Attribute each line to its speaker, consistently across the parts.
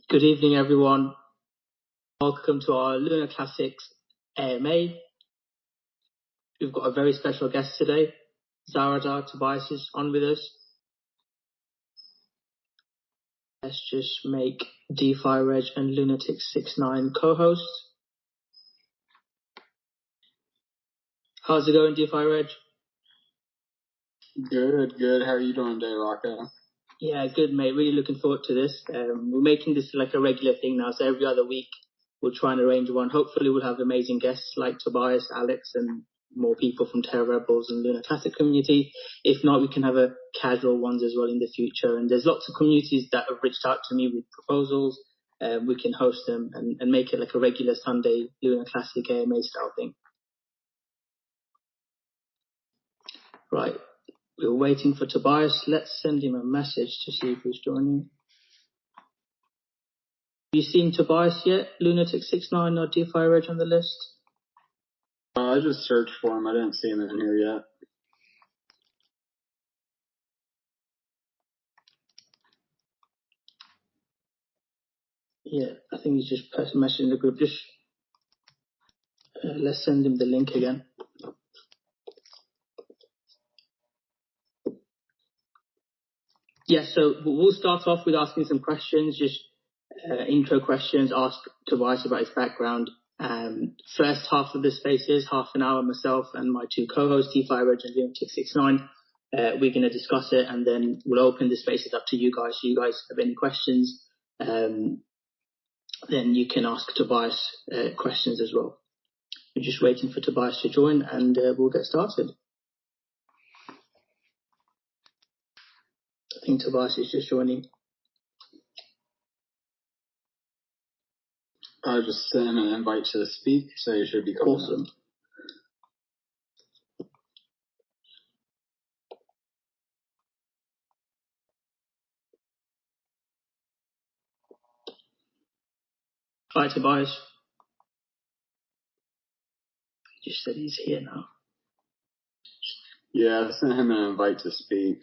Speaker 1: Good evening, everyone. Welcome to our Luna Classics AMA. We've got a very special guest today. Zaradar Tobias is on with us. Let's just make DeFi Reg and Lunatic69 co-hosts. How's it going, DeFi Reg?
Speaker 2: Good. How are you doing today, Rocko?
Speaker 1: Yeah, good, mate. Really looking forward to this. We're making this like a regular thing now, so every other week we'll try and arrange one. Hopefully we'll have amazing guests like Tobias, Alex, and more people from Terra Rebels and Luna Classic community. If not, we can have a casual ones as well in the future. And there's lots of communities that have reached out to me with proposals. We can host them and make it like a regular Sunday Luna Classic AMA style thing. Right. We're waiting for Tobias. Let's send him a message to see if he's joining. Have you seen Tobias yet? Lunatic69 or DeFi Reg on the list?
Speaker 2: I just searched for him. I didn't see him in here yet.
Speaker 1: Yeah, I think he's just pressed message in the group. Just let's send him the link again. Yeah, so we'll start off with asking some questions, just intro questions, ask Tobias about his background. First half of the space is half an hour, myself and my two co-hosts, DeFi Reg and Lunatic69. We're going to discuss it, and then we'll open the spaces up to you guys. So you guys have any questions, then you can ask Tobias questions as well. We're just waiting for Tobias to join, and we'll get started. I think Tobias is just joining.
Speaker 2: I just sent him an invite to speak, so you should be coming.
Speaker 1: Awesome. Hi, Tobias. He just said he's here now.
Speaker 2: Yeah, I sent him an invite to speak.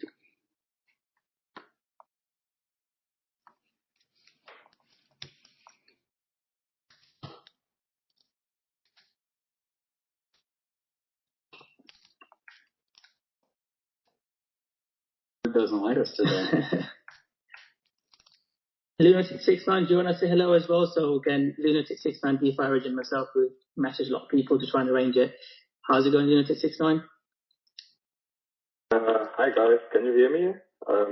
Speaker 2: Doesn't like us today.
Speaker 1: Lunatic69, do you want to say hello as well? So again, Lunatic69, DeFi Reg and myself, we messaged a lot of people to try and arrange it. How's it going, Lunatic69?
Speaker 3: Hi guys, can you hear me?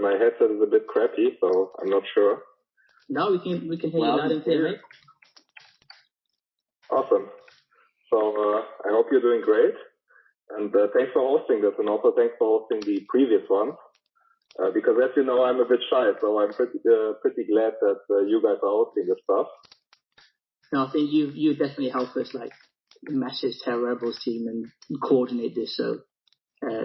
Speaker 3: My headset is a bit crappy, so I'm not sure.
Speaker 1: No, we can hear you loud and clear, mate.
Speaker 3: Awesome. So I hope you're doing great, and thanks for hosting this, and also thanks for hosting the previous one. Because as you know, I'm a bit shy, so I'm pretty glad that you guys are hosting this stuff.
Speaker 1: No, I think you definitely helped us like message Terra Rebels team and coordinate this. So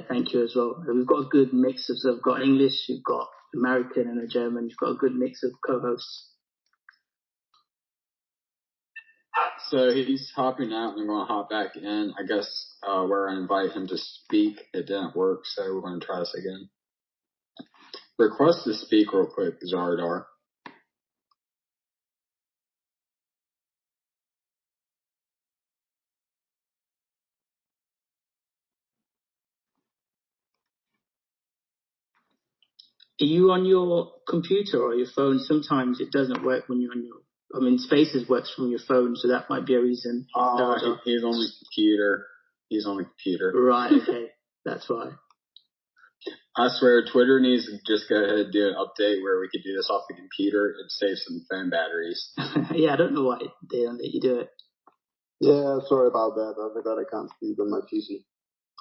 Speaker 1: thank you as well. We've got a good mix of. So we've got English, we've got American, and a German. We've got a good mix of co-hosts.
Speaker 2: So he's hopping out, and I'm going to hop back in. I guess where I invite him to speak, it didn't work, so we're going to try this again. Request to speak real quick, Zaradar.
Speaker 1: Are you on your computer or your phone? Sometimes it doesn't work when you're on your. I mean, Spaces works from your phone, so that might be a reason.
Speaker 2: He's on the computer. He's on the computer.
Speaker 1: Right. Okay, that's why.
Speaker 2: I swear, Twitter needs to just go ahead and do an update where we could do this off the computer and save some phone batteries.
Speaker 1: Yeah, I don't know why they don't let you do it.
Speaker 4: Yeah, sorry about that. I forgot I can't speak on my PC.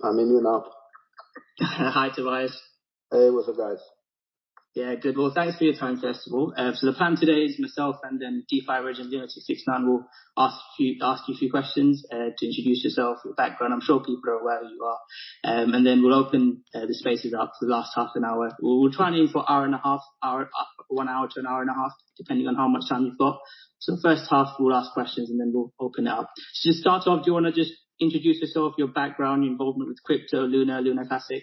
Speaker 4: I'm in here now.
Speaker 1: Hi, Tobias.
Speaker 4: Hey, what's up, guys?
Speaker 1: Yeah, good. Well, thanks for your time, first of all. So the plan today is myself and then DeFi Reg and Lunatic69 will ask you a few questions to introduce yourself, your background. I'm sure people are aware who you are. And then we'll open the spaces up for the last half an hour. We'll try and aim for 1 hour to an hour and a half, depending on how much time you've got. So the first half, we'll ask questions and then we'll open it up. So just start off, do you want to just introduce yourself, your background, your involvement with crypto, Luna Classic?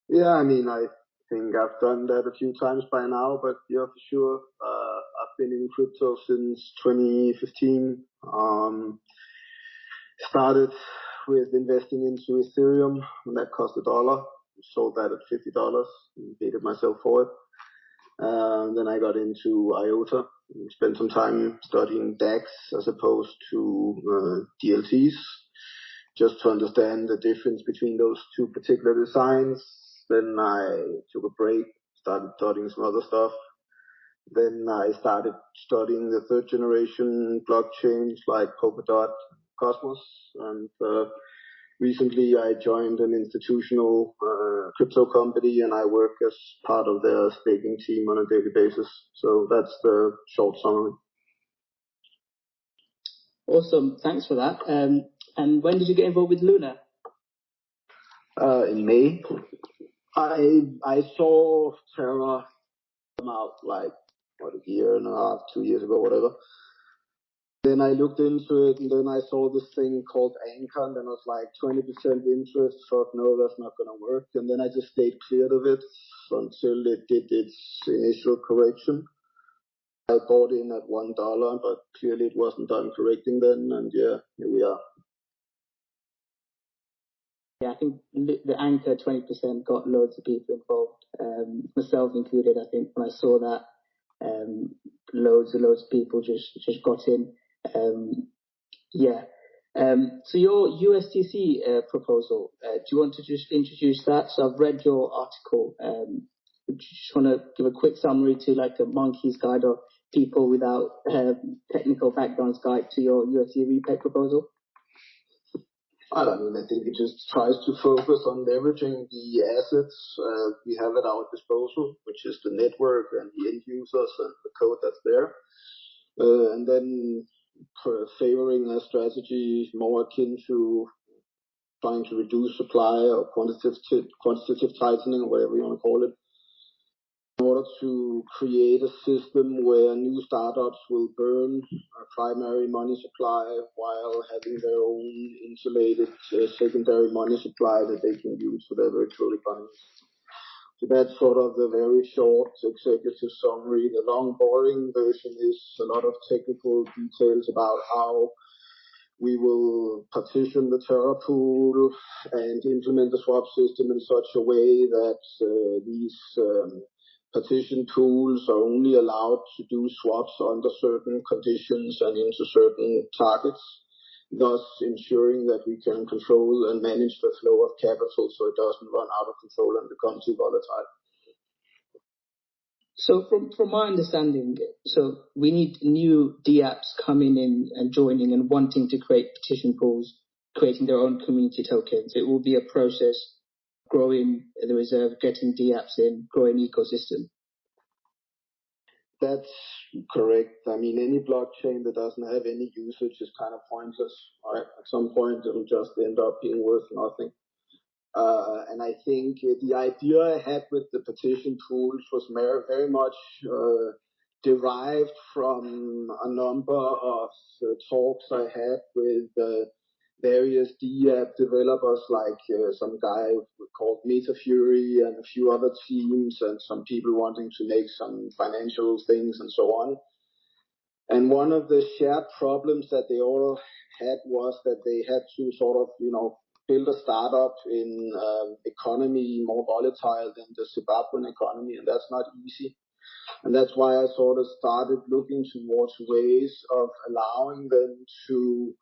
Speaker 4: Yeah, I mean, think I've done that a few times by now, but yeah, for sure. I've been in crypto since 2015. Started with investing into Ethereum, and that cost $1. Sold that at $50. Hated myself for it. Then I got into IOTA. Spent some time studying DAX as opposed to DLTs, just to understand the difference between those two particular designs. Then I took a break, started studying some other stuff. Then I started studying the third generation blockchains like Polkadot, Cosmos, and recently I joined an institutional crypto company, and I work as part of their staking team on a daily basis. So that's the short summary.
Speaker 1: Awesome, thanks for that. And when did you get involved with Luna?
Speaker 4: In May. I saw Terra come out like a year and a half, 2 years ago, whatever. Then I looked into it, and then I saw this thing called Anchor, and then I was like 20% interest. Thought, no, that's not going to work. And then I just stayed clear of it until it did its initial correction. I bought in at $1, but clearly it wasn't done correcting then, and yeah, here we are.
Speaker 1: Yeah, I think the Anchor 20% got loads of people involved, myself included. I think when I saw that, loads of people just got in. So your USTC proposal, do you want to just introduce that? So I've read your article. Would you just want to give a quick summary to like a monkey's guide or people without technical backgrounds guide to your UST Repeg proposal?
Speaker 4: I think it just tries to focus on leveraging the assets we have at our disposal, which is the network and the end users and the code that's there. And then favoring a strategy more akin to trying to reduce supply or quantitative tightening or whatever you want to call it, in order to create a system where new startups will burn a primary money supply while having their own insulated secondary money supply that they can use for their virtual economies. So that's sort of the very short executive summary. The long, boring version is a lot of technical details about how we will partition the Terra pool and implement the swap system in such a way that these partition pools are only allowed to do swaps under certain conditions and into certain targets, thus ensuring that we can control and manage the flow of capital so it doesn't run out of control and become too volatile.
Speaker 1: So from my understanding, so we need new DApps coming in and joining and wanting to create petition pools, creating their own community tokens. It will be a process, growing the reserve, getting DApps in, growing ecosystem.
Speaker 4: That's correct. Any blockchain that doesn't have any usage is kind of pointless. Right? At some point, it'll just end up being worth nothing. And I think the idea I had with the petition pools was very much derived from a number of talks I had with various DApp developers, like some guy called Meta Fury and a few other teams, and some people wanting to make some financial things and so on. And one of the shared problems that they all had was that they had to sort of, build a startup in economy more volatile than the Zimbabwean economy, and that's not easy. And that's why I sort of started looking towards ways of allowing them to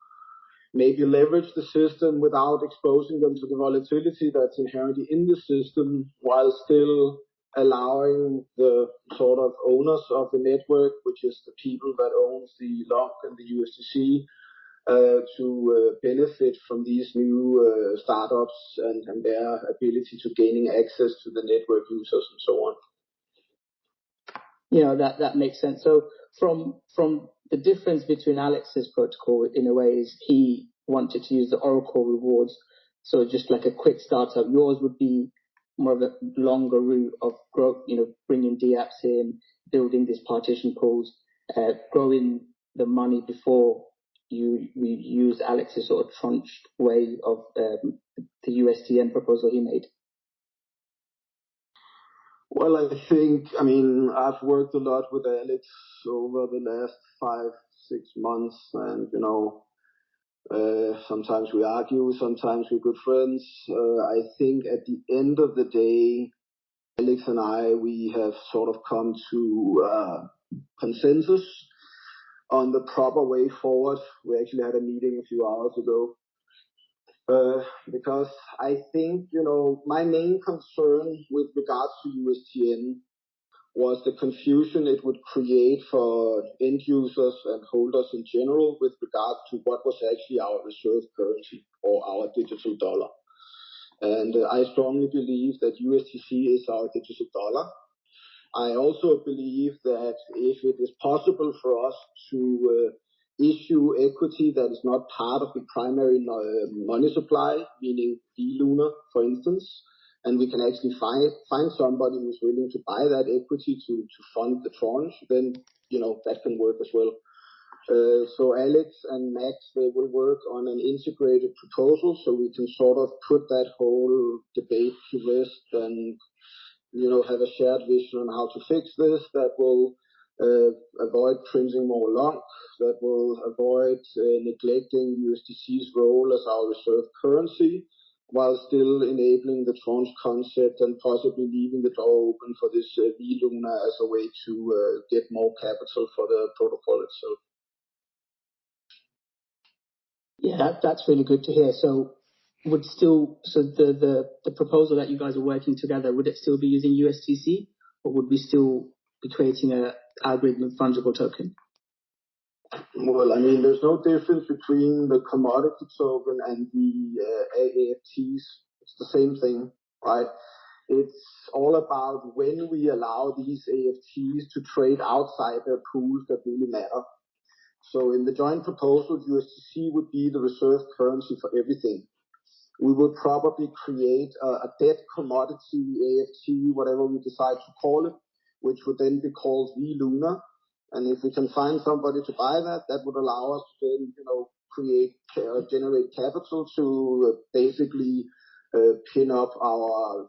Speaker 4: maybe leverage the system without exposing them to the volatility that's inherently in the system, while still allowing the sort of owners of the network, which is the people that owns the LUNC and the USTC, to benefit from these new startups and their ability to gaining access to the network users and so on.
Speaker 1: Yeah, that makes sense. So from the difference between Alex's protocol in a way is he wanted to use the Oracle rewards. So just like a quick startup, yours would be more of a longer route of growth, bringing DApps in, building these partition pools, growing the money before we use Alex's sort of trunched way of the USTN proposal he made.
Speaker 4: Well, I think, I've worked a lot with Alex over the last 5-6 months, and, sometimes we argue, sometimes we're good friends. I think at the end of the day, Alex and I, we have sort of come to consensus on the proper way forward. We actually had a meeting a few hours ago. Because I think, my main concern with regards to USTN was the confusion it would create for end users and holders in general with regard to what was actually our reserve currency or our digital dollar. And I strongly believe that USTC is our digital dollar. I also believe that if it is possible for us to issue equity that is not part of the primary money supply, meaning Luna, for instance, and we can actually find somebody who's willing to buy that equity to fund the tranche, then, that can work as well. So Alex and Max, they will work on an integrated proposal so we can sort of put that whole debate to rest and, have a shared vision on how to fix this that will avoid printing more LUNC, that will avoid neglecting USDC's role as our reserve currency, while still enabling the tranche concept and possibly leaving the door open for this Luna as a way to get more capital for the protocol itself.
Speaker 1: Yeah, that's really good to hear. So the proposal that you guys are working together, would it still be using USTC, or would we still be creating a algorithm fungible token?
Speaker 4: Well, there's no difference between the commodity token and the AFTs. It's the same thing, right? It's all about when we allow these AFTs to trade outside their pools that really matter. So in the joint proposal, USTC would be the reserve currency for everything. We would probably create a debt commodity AFT, whatever we decide to call it, which would then be called Luna. And if we can find somebody to buy that, that would allow us to then, generate capital to basically pin up our,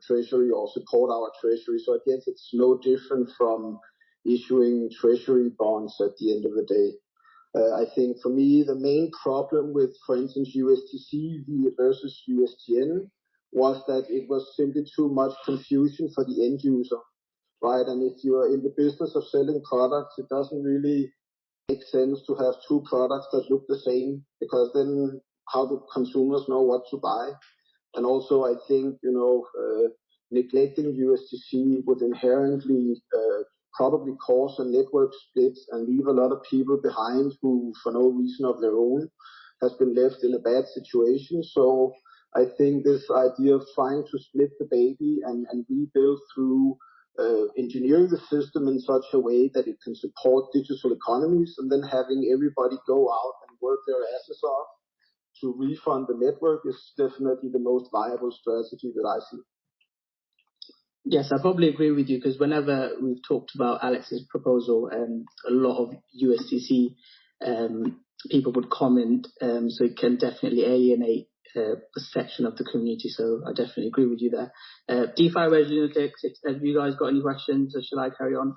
Speaker 4: treasury or support our treasury. So I guess it's no different from issuing treasury bonds at the end of the day. I think for me, the main problem with, for instance, USTC versus USTN was that it was simply too much confusion for the end user. Right, and if you're in the business of selling products, it doesn't really make sense to have two products that look the same, because then how do consumers know what to buy? And also, I think, neglecting USTC would inherently probably cause a network split and leave a lot of people behind who, for no reason of their own, has been left in a bad situation. So I think this idea of trying to split the baby and rebuild through engineering the system in such a way that it can support digital economies, and then having everybody go out and work their asses off to refund the network is definitely the most viable strategy that I see.
Speaker 1: Yes, I probably agree with you, because whenever we've talked about Alex's proposal, a lot of USDC people would comment, so it can definitely alienate a section of the community. So I definitely agree with you there. DeFi Lunatics, have you guys got any questions, or should I carry on?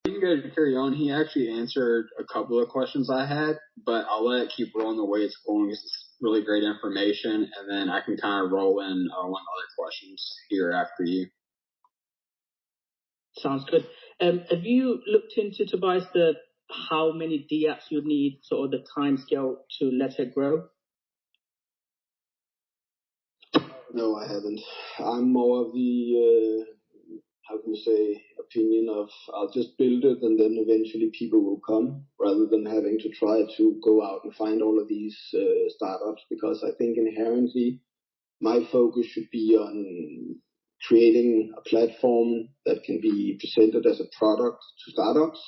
Speaker 2: You can go carry on. He actually answered a couple of questions I had, but I'll let it keep rolling the way it's going. It's really great information, and then I can kind of roll in one other questions here after you.
Speaker 1: Sounds good. Have you looked into, Tobias, how many DApps you need, sort of the time scale to let it grow?
Speaker 4: No, I haven't. I'm more of the, opinion of I'll just build it and then eventually people will come, rather than having to try to go out and find all of these startups, because I think inherently my focus should be on creating a platform that can be presented as a product to startups.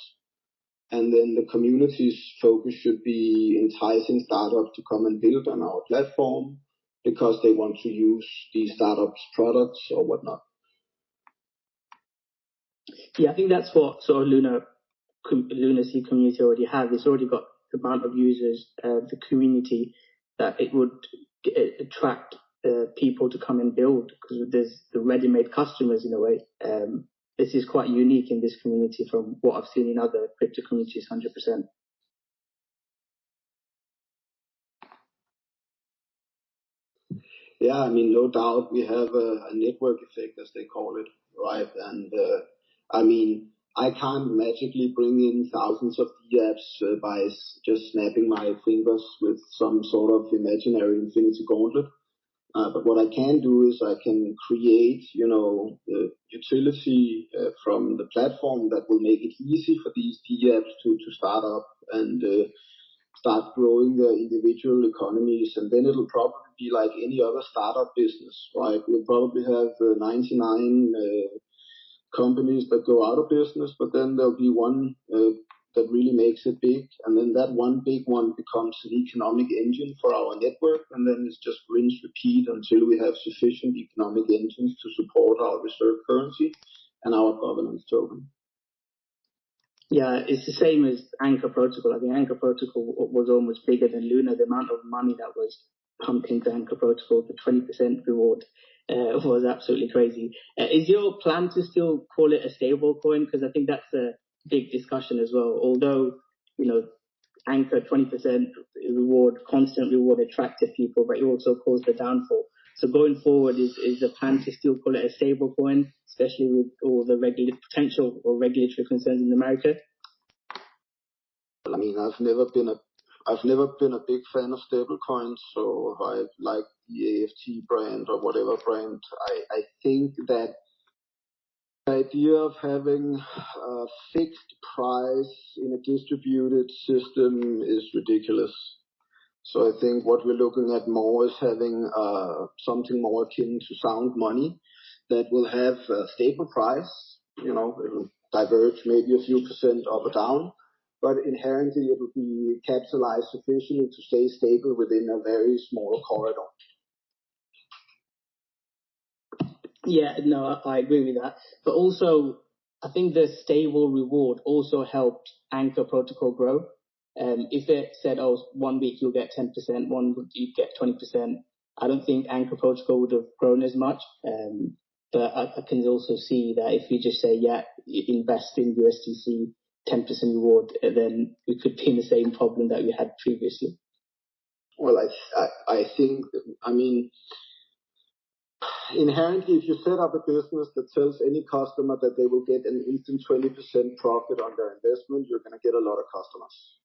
Speaker 4: And then the community's focus should be enticing startups to come and build on our platform because they want to use these startups' products or whatnot.
Speaker 1: Yeah, I think that's what sort of Lunacy community already have. It's already got the amount of users, the community, that it would attract people to come and build, because there's the ready-made customers in a way. This is quite unique in this community from what I've seen in other crypto communities, 100%.
Speaker 4: Yeah, I mean, no doubt we have a network effect, as they call it, right? And I mean, I can't magically bring in thousands of apps by just snapping my fingers with some sort of imaginary infinity gauntlet. But what I can do is I can create, the utility from the platform that will make it easy for these apps to start up and start growing their individual economies. And then it'll probably be like any other startup business, right? We'll probably have 99 companies that go out of business, but then there'll be one that really makes it big, and then that one big one becomes an economic engine for our network, and then it's just rinse repeat until we have sufficient economic engines to support our reserve currency and our governance token.
Speaker 1: Yeah, it's the same as Anchor Protocol. I think Anchor Protocol was almost bigger than Luna. The amount of money that was pumped into Anchor Protocol, the 20% reward, was absolutely crazy. Is your plan to still call it a stable coin? Because I think that's a big discussion as well. Although, Anchor 20% reward, constant reward attracted people, but it also caused the downfall. So going forward, is the plan to still call it a stable coin, especially with all the potential or regulatory concerns in America?
Speaker 4: I mean, I've never been a big fan of stable coins, so I like the AFT brand or whatever brand. I think that the idea of having a fixed price in a distributed system is ridiculous. So I think what we're looking at more is having something more akin to sound money that will have a stable price. It'll diverge maybe a few percent up or down, but inherently it will be capitalized sufficiently to stay stable within a very small corridor.
Speaker 1: Yeah, no, I agree with that. But also, I think the stable reward also helped Anchor Protocol grow. If it said, 1 week you'll get 10%, 1 week you get 20%, I don't think Anchor Protocol would have grown as much. But I can also see that if we just say, invest in USTC, 10% reward, then we could be in the same problem that we had previously.
Speaker 4: Well, I think, inherently, if you set up a business that tells any customer that they will get an instant 20% profit on their investment, you're going to get a lot of customers.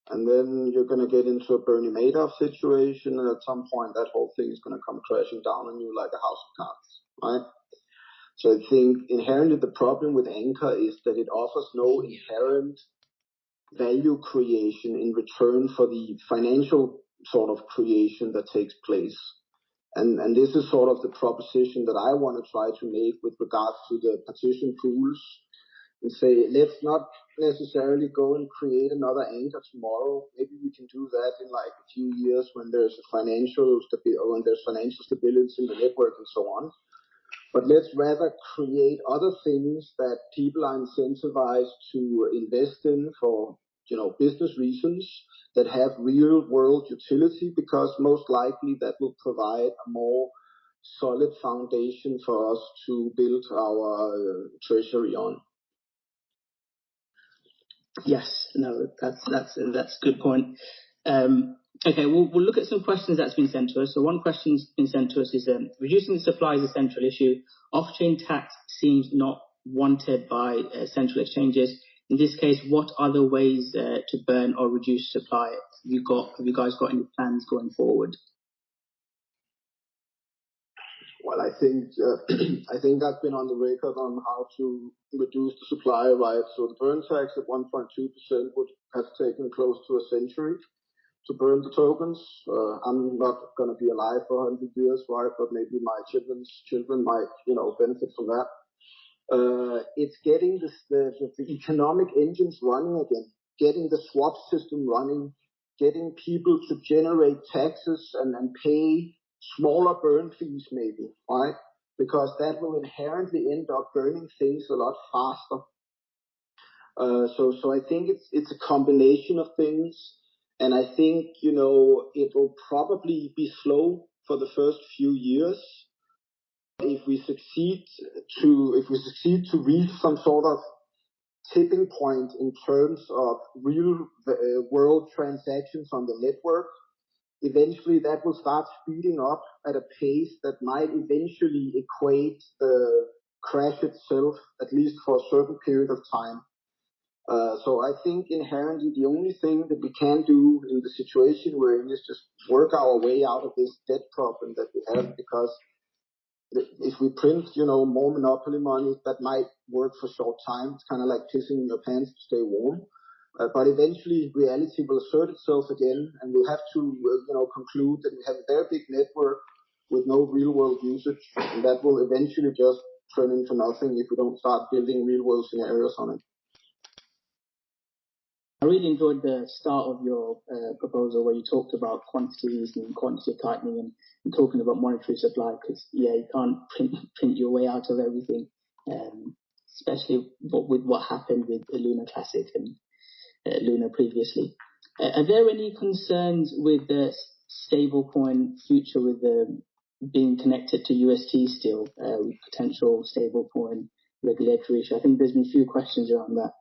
Speaker 4: And then you're going to get into a Bernie Madoff situation, and at some point that whole thing is going to come crashing down on you like a house of cards, right? So I think inherently the problem with Anchor is that it offers no inherent value creation in return for the financial sort of creation that takes place. And this is sort of the proposition that I want to try to make with regards to the partition pools, and say, let's not necessarily go and create another Anchor tomorrow. Maybe we can do that in like a few years when there's financial stability in the network and so on. But let's rather create other things that people are incentivized to invest in for, business reasons that have real world utility, because most likely that will provide a more solid foundation for us to build our treasury on.
Speaker 1: Yes, no, that's a good point. Okay, we'll look at some questions that's been sent to us. So one question's been sent to us is, reducing the supply is a central issue. Off-chain tax seems not wanted by central exchanges. In this case, what other ways to burn or reduce supply have you guys got any plans going forward?
Speaker 4: Well, I think I've been on the record on how to reduce the supply, right? So the burn tax at 1.2% would have taken close to a century to burn the tokens. I'm not going to be alive for 100 years, right? But maybe my children's children might, benefit from that. It's getting the economic engines running again, getting the swap system running, getting people to generate taxes and pay smaller burn fees maybe, right? Because that will inherently end up burning things a lot faster. So I think it's a combination of things. And I think, it will probably be slow for the first few years. If we succeed to reach some sort of tipping point in terms of real world transactions on the network, eventually that will start speeding up at a pace that might eventually equate the crash itself, at least for a certain period of time. So I think inherently the only thing that we can do in the situation we're in is just work our way out of this debt problem that we have, because if we print, more monopoly money, that might work for a short time. It's kind of like pissing in your pants to stay warm. But eventually reality will assert itself again, and we'll have to, conclude that we have a very big network with no real world usage, and that will eventually just turn into nothing if we don't start building real world scenarios on it.
Speaker 1: I really enjoyed the start of your proposal where you talked about quantities and quantity tightening and talking about monetary supply, because you can't print your way out of everything, especially with what happened with the Luna Classic and Luna previously. Are there any concerns with the stablecoin future with being connected to UST still, potential stablecoin regulatory issue? I think there's been a few questions around that.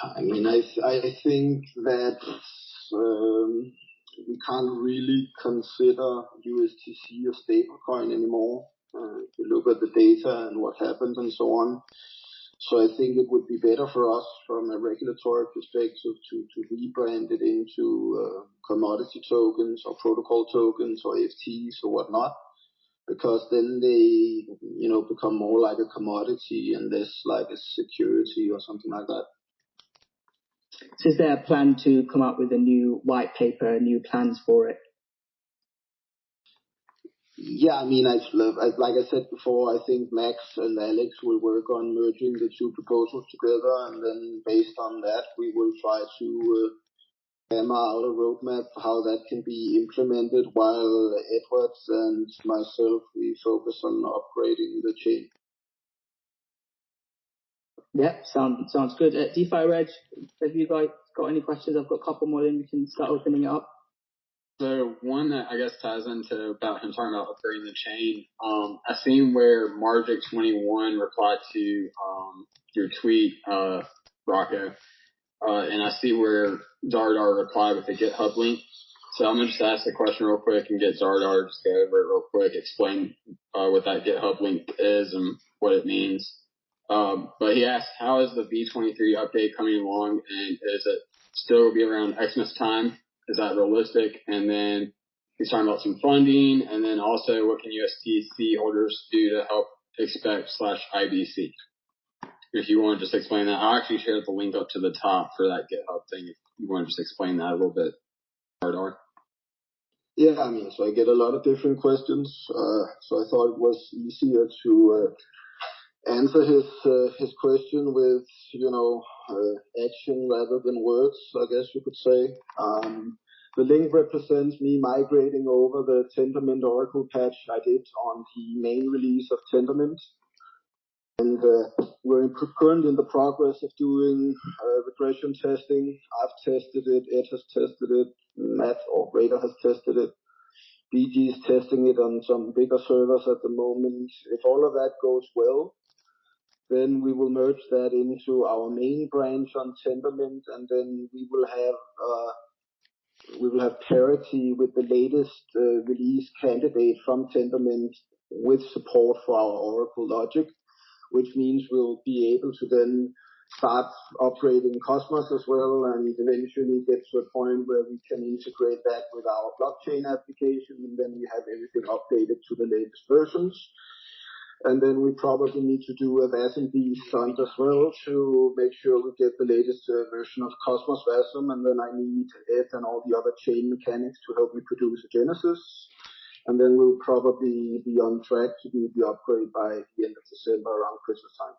Speaker 4: I mean, I think that we can't really consider USTC a stablecoin anymore. If you look at the data and what happened and so on. So I think it would be better for us from a regulatory perspective to rebrand it into commodity tokens or protocol tokens or FTs or whatnot, because then they, become more like a commodity and less like a security or something like that.
Speaker 1: So is there a plan to come up with a new white paper, new plans for it?
Speaker 4: Yeah, I mean, like I said before, I think Max and Alex will work on merging the two proposals together, and then based on that, we will try to hammer out a roadmap for how that can be implemented, while Edwards and myself, we focus on upgrading the chain.
Speaker 1: Yeah, sounds good. DeFi Reg, have you guys got any questions? I've got a couple more, then we can start opening it up.
Speaker 2: So one that I guess ties into about him talking about upgrading the chain. I seen where Margic21 replied to your tweet, Rocko, and I see where Zardar replied with a GitHub link. So I'm gonna just ask the question real quick and get Zardar to just go over it real quick, explain what that GitHub link is and what it means. But he asked, how is the V23 update coming along, and is it still be around Xmas time? Is that realistic? And then he's talking about some funding, and then also what can USTC holders do to help expect/IBC? If you want to just explain that, I'll actually share the link up to the top for that GitHub thing. If you want to just explain that a little bit, Ardar.
Speaker 4: Yeah, I mean, so I get a lot of different questions, so I thought it was easier to answer his question with, action rather than words, I guess you could say. The link represents me migrating over the Tendermint Oracle patch I did on the main release of Tendermint. And we're currently in the progress of doing regression testing. I've tested it, Ed has tested it, Matt or Raider has tested it. BG is testing it on some bigger servers at the moment. If all of that goes well, then we will merge that into our main branch on Tendermint, and then we will have parity with the latest release candidate from Tendermint with support for our Oracle logic, which means we'll be able to then start operating Cosmos as well, and eventually get to a point where we can integrate that with our blockchain application, and then we have everything updated to the latest versions. And then we probably need to do a VASM-B stunt as well to make sure we get the latest version of Cosmos VASM, and then I need Ed and all the other chain mechanics to help me produce a Genesis. And then we'll probably be on track to do the upgrade by the end of December around Christmas
Speaker 1: time.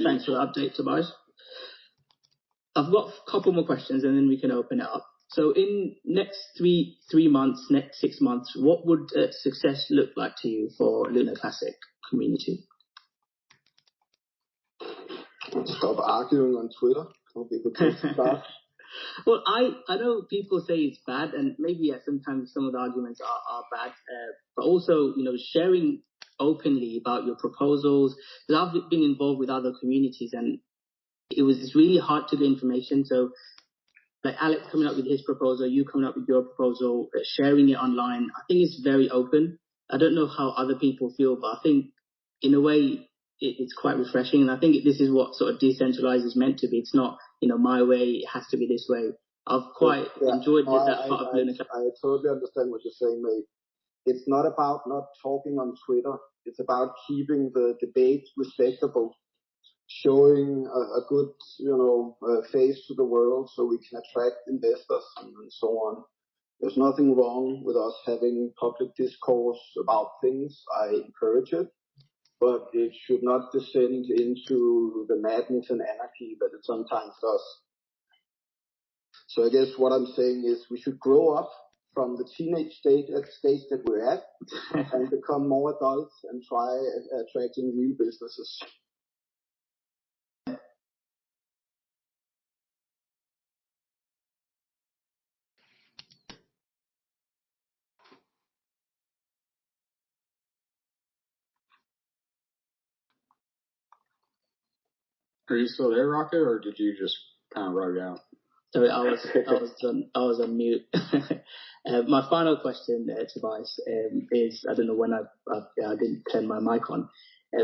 Speaker 1: Thanks for the update, Tobias. I've got a couple more questions and then we can open it up. So in next three months, next 6 months, what would success look like to you for Luna Classic community?
Speaker 4: Stop arguing on Twitter. Okay, good start.
Speaker 1: Well, I know people say it's bad, and maybe sometimes some of the arguments are bad, but also, sharing openly about your proposals. Because I've been involved with other communities, and it's really hard to get information. So, like Alex coming up with his proposal, you coming up with your proposal, sharing it online, I think it's very open. I don't know how other people feel, but I think in a way it's quite refreshing. And I think this is what sort of decentralized is meant to be. It's not, my way, it has to be this way. I've quite enjoyed that part of LUNC.
Speaker 4: I totally understand what you're saying, mate. It's not about not talking on Twitter. It's about keeping the debate respectable, showing a good, face to the world so we can attract investors and so on. There's nothing wrong with us having public discourse about things. I encourage it, but it should not descend into the madness and anarchy that it sometimes does. So I guess what I'm saying is we should grow up from the teenage stage that we're at and become more adults and try attracting real businesses.
Speaker 2: Are you still there, Rocko, or did you just kind of rug out?
Speaker 1: Sorry, I was on mute. My final question, Tobias, is, I don't know when I didn't turn my mic on.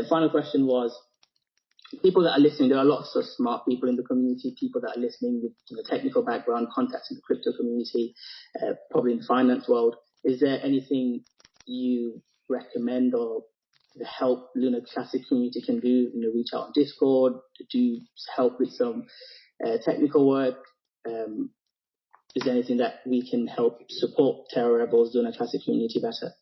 Speaker 1: Final question was, people that are listening, there are lots of smart people in the community, people that are listening with a technical background, contacts in the crypto community, probably in the finance world. Is there anything you recommend or help Luna Classic community can do? Reach out on Discord, do help with some technical work. Is there anything that we can help support Terra Rebels, Luna Classic community better?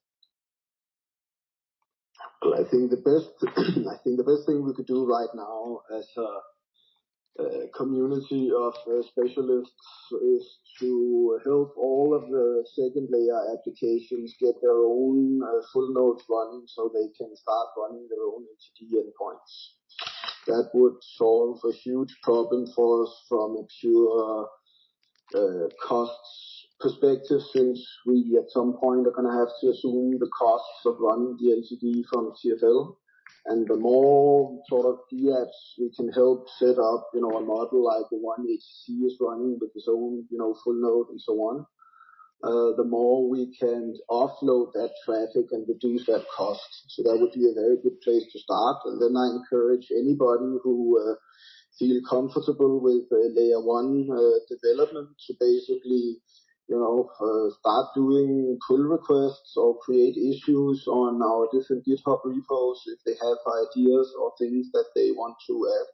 Speaker 4: Well, I think the best thing we could do right now as a community of specialists is to help all of the second layer applications get their own full nodes running so they can start running their own NTD endpoints. That would solve a huge problem for us from a pure costs perspective, since we at some point are going to have to assume the costs of running the NTD from TFL. And the more sort of DApps we can help set up, a model like the one HTC is running with its own, full node and so on, the more we can offload that traffic and reduce that cost. So that would be a very good place to start. And then I encourage anybody who feel comfortable with layer one development to basically, start doing pull requests or create issues on our different GitHub repos if they have ideas or things that they want to add.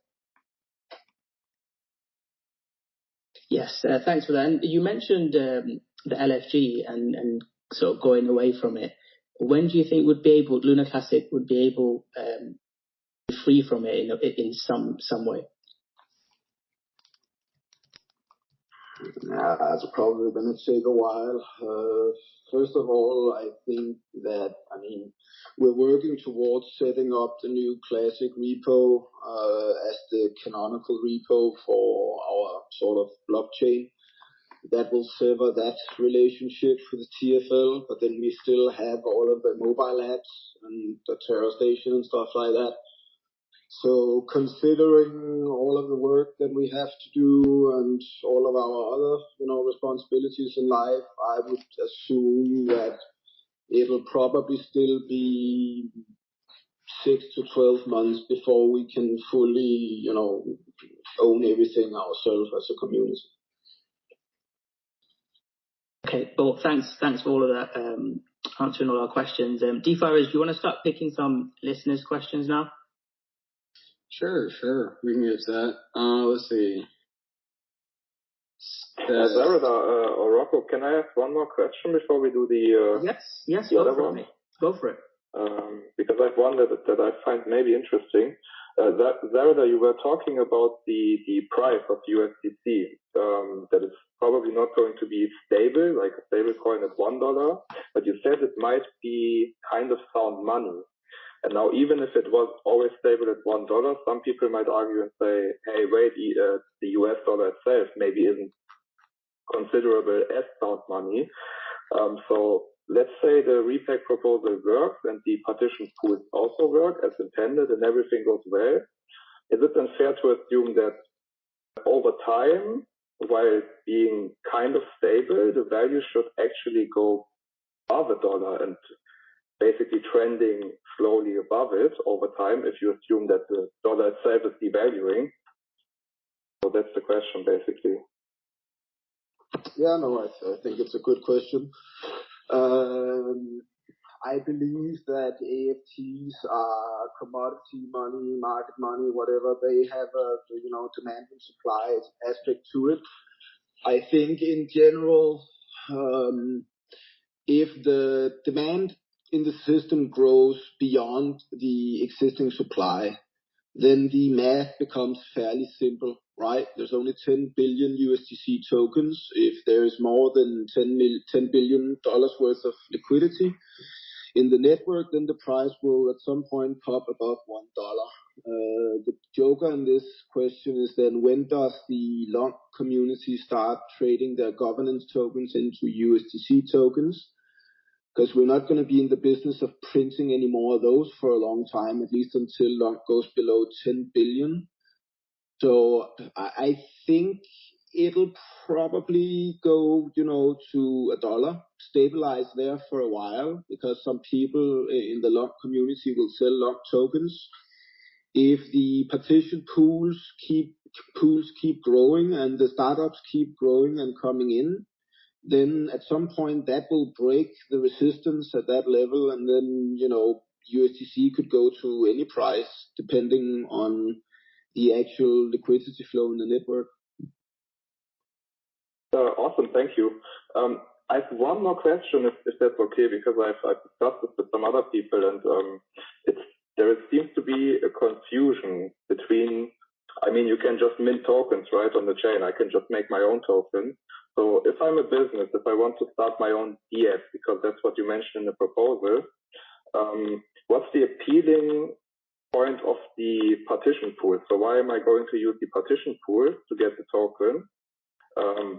Speaker 1: Yes, thanks for that. And you mentioned the LFG and sort of going away from it. When do you think Luna Classic would be able to be free from it in some way?
Speaker 4: It's probably going to take a while. First of all, I think that, we're working towards setting up the new Classic repo as the canonical repo for our sort of blockchain. That will sever that relationship with the TFL, but then we still have all of the mobile apps and the Terra Station and stuff like that. So considering all of the work that we have to do and all of our other, responsibilities in life, I would assume that it'll probably still be 6 to 12 months before we can fully, own everything ourselves as a community.
Speaker 1: Okay, well, thanks for all of that, answering all our questions. DeFi, do you want to start picking some listeners' questions now?
Speaker 2: Sure. We can get to that. Let's see.
Speaker 3: Zarada or Rocko, can I ask one more question before we do the
Speaker 1: yes,
Speaker 3: the other one?
Speaker 1: Go for it.
Speaker 3: Because I've one that I find maybe interesting. Zarada, you were talking about the price of USDC, that it's probably not going to be stable, like a stable coin at $1, but you said it might be kind of sound money. And now, even if it was always stable at $1, some people might argue and say, hey, wait, the US dollar itself maybe isn't considerable as sound money. So let's say the Repeg proposal works and the partition pools also work as intended and everything goes well. Is it then fair to assume that over time, while being kind of stable, the value should actually go above $1 and basically trending slowly above it over time if you assume that the dollar itself is devaluing? So that's the question, basically.
Speaker 4: Yeah, no, I think it's a good question. I believe that AFTs are commodity money, market money, whatever. They have a, demand and supply aspect to it. I think in general, if the demand in the system grows beyond the existing supply, then the math becomes fairly simple, right? There's only 10 billion USTC tokens. If there is more than $10 billion worth of liquidity in the network, then the price will at some point pop above $1. The joker in this question is then, when does the LUNC community start trading their governance tokens into USTC tokens? Because we're not going to be in the business of printing any more of those for a long time, at least until LUNC goes below 10 billion. So I think it'll probably go, to $1, stabilize there for a while, because some people in the LUNC community will sell LUNC tokens. If the partition pools keep growing and the startups keep growing and coming in, then at some point that will break the resistance at that level, and then, USTC could go to any price depending on the actual liquidity flow in the network.
Speaker 3: Awesome, thank you. I have one more question, if that's okay, because I've discussed this with some other people, and there seems to be a confusion between, you can just mint tokens, right, on the chain. I can just make my own token. So if I'm a business, if I want to start my own DF, because that's what you mentioned in the proposal, what's the appealing point of the partition pool? So why am I going to use the partition pool to get the token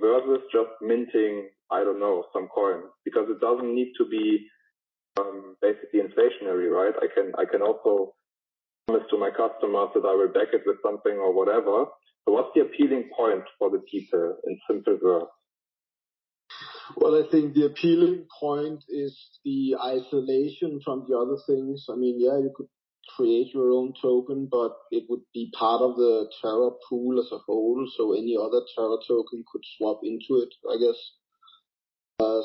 Speaker 3: versus just minting, some coin? Because it doesn't need to be basically inflationary, right? I can also promise to my customers that I will back it with something or whatever. So what's the appealing point for the people in simple words?
Speaker 4: Well, I think the appealing point is the isolation from the other things. You could create your own token, but it would be part of the Terra pool as a whole, so any other Terra token could swap into it, I guess.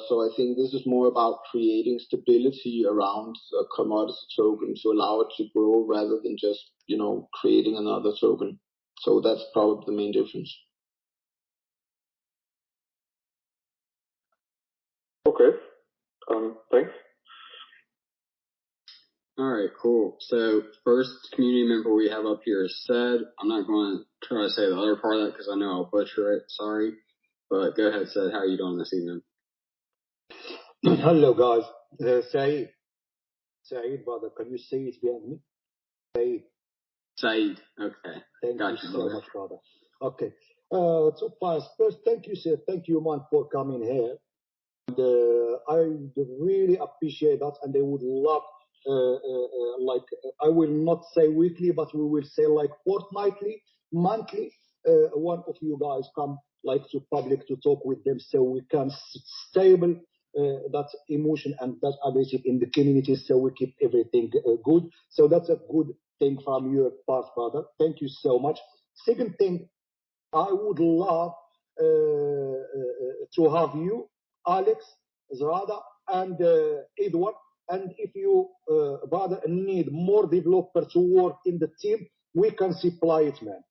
Speaker 4: So I think this is more about creating stability around a commodity token to allow it to grow rather than just, creating another token. So that's probably the main difference.
Speaker 3: Okay. Thanks.
Speaker 2: All right, cool. So first community member we have up here is Said. I'm not going to try to say the other part of that because I know I'll butcher it. Sorry. But go ahead, Said. How are you doing this evening?
Speaker 5: Hello, guys. Said, brother, can you say it behind me? Said.
Speaker 2: Okay.
Speaker 5: Thank you so much, brother. Okay. So first, thank you, sir. Thank you, man, for coming here. And, I really appreciate that, and I would love, I will not say weekly, but we will say fortnightly, monthly. One of you guys come to public to talk with them, so we can stable that emotion and that aggressive in the community, so we keep everything good. So that's a good thing from your part, brother. Thank you so much. Second thing, I would love to have you, Alex, Zrada, and Edward. And if you, brother, need more developer to work in the team, we can supply it, man.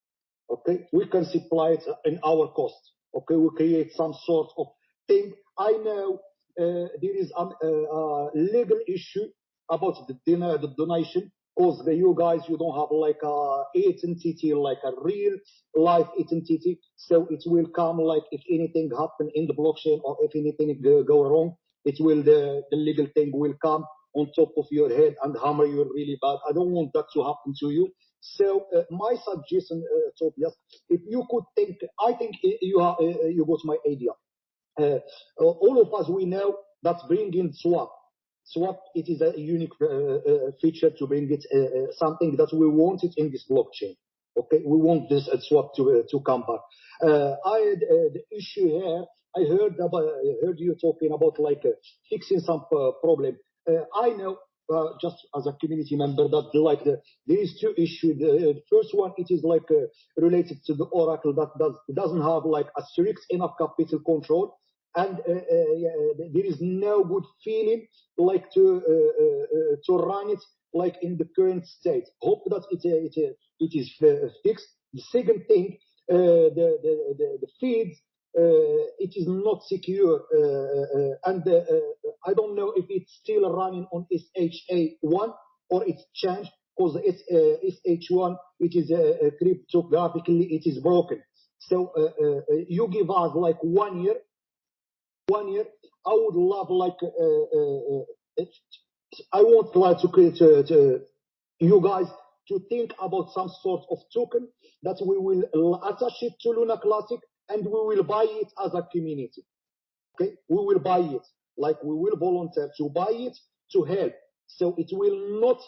Speaker 5: Okay, we can supply it in our cost. Okay, we create some sort of thing. I know there is a legal issue about the donation, because you guys, you don't have a entity, a real life entity. So it will come if anything happen in the blockchain or if anything go wrong, it will the legal thing will come on top of your head and hammer you really bad. I don't want that to happen to you. So my suggestion, Tobias, if you could think, I think you got my idea. All of us, we know that bringing swap, it is a unique feature to bring it, something that we wanted in this blockchain. Okay, we want this swap to come back. The issue here, I heard you talking about like fixing some problem. I know, just as a community member, that like there is two issues. The first one, it is like related to the Oracle that doesn't have like a strict enough capital control, and there is no good feeling like to run it like in the current state. Hope that it is fixed. The second thing, the feeds. It is not secure, and I don't know if it's still running on SHA-1 or it's changed, because SH1, it is cryptographically, it is broken. So you give us like 1 year. I would love like I want like to you guys to think about some sort of token that we will attach it to Luna Classic, and we will buy it as a community. Okay, we will buy it, like we will volunteer to buy it to help. So it will not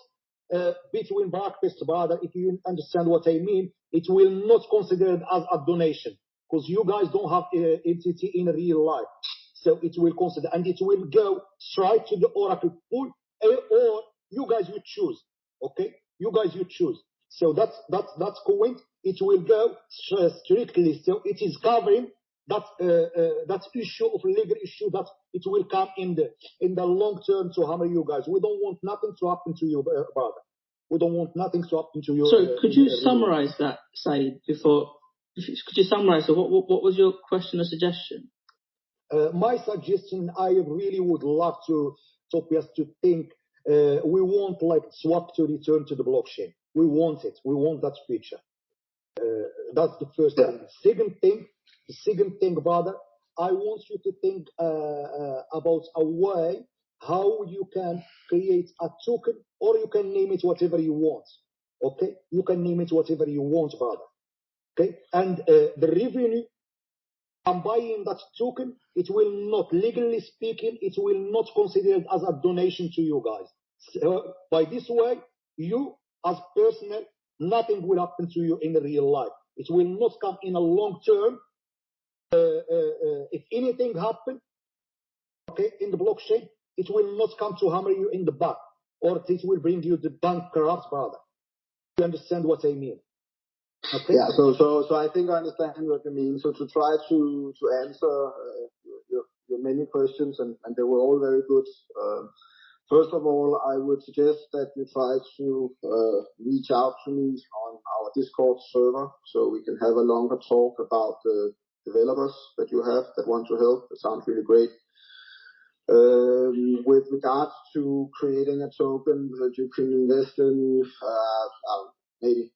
Speaker 5: between brackets, brother, if you understand what I mean, it will not consider it as a donation, because you guys don't have entity in real life. So it will consider, and it will go straight to the Oracle pool, or you guys will choose. Okay, you guys you choose. So that's cool. It will go strictly. So it is covering that issue of legal issue that it will come in the long term to hammer you guys. We don't want nothing to happen to you, brother. We don't want nothing to happen to you.
Speaker 1: So could you summarize that, Saeed, before? Could you summarize it? What was your question or suggestion?
Speaker 5: My suggestion, I really would love to, Tobias, to think. We want like swap to return to the blockchain. We want it. We want that feature. That's the first thing. The second thing, brother, I want you to think about a way how you can create a token, or you can name it whatever you want. Okay, you can name it whatever you want, brother. Okay, and the revenue from buying that token, it will not, legally speaking, it will not considered as a donation to you guys. So, by this way, you as personal, nothing will happen to you in real life. It will not come in a long term. If anything happens, okay, in the blockchain, it will not come to hammer you in the back, or it will bring you the bankrupt, brother. You understand what I mean? Okay.
Speaker 4: Yeah. So I think I understand what you mean. So to try to answer your many questions, and they were all very good. First of all, I would suggest that you try to reach out to me on our Discord server, so we can have a longer talk about the developers that you have that want to help. It sounds really great. With regards to creating a token that you can invest in, maybe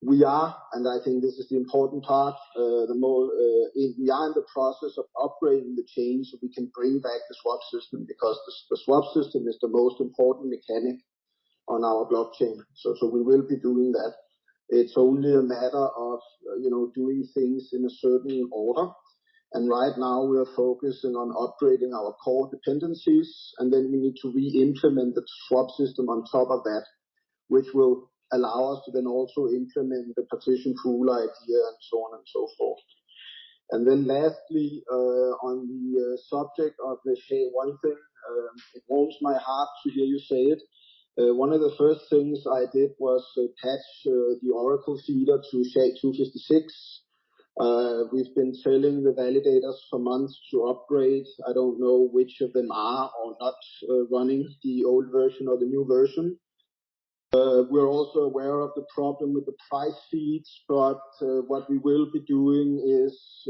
Speaker 4: we are, and I think this is the important part, we are in the process of upgrading the chain so we can bring back the swap system, because the swap system is the most important mechanic on our blockchain. So we will be doing that. It's only a matter of, doing things in a certain order. And right now we are focusing on upgrading our core dependencies, and then we need to re-implement the swap system on top of that, which will allow us to then also implement the partition pool idea and so on and so forth. And then lastly, on the subject of the SHA-1 thing, it warms my heart to hear you say it. One of the first things I did was patch the Oracle feeder to SHA-256. We've been telling the validators for months to upgrade. I don't know which of them are or not running the old version or the new version. We're also aware of the problem with the price feeds, but what we will be doing is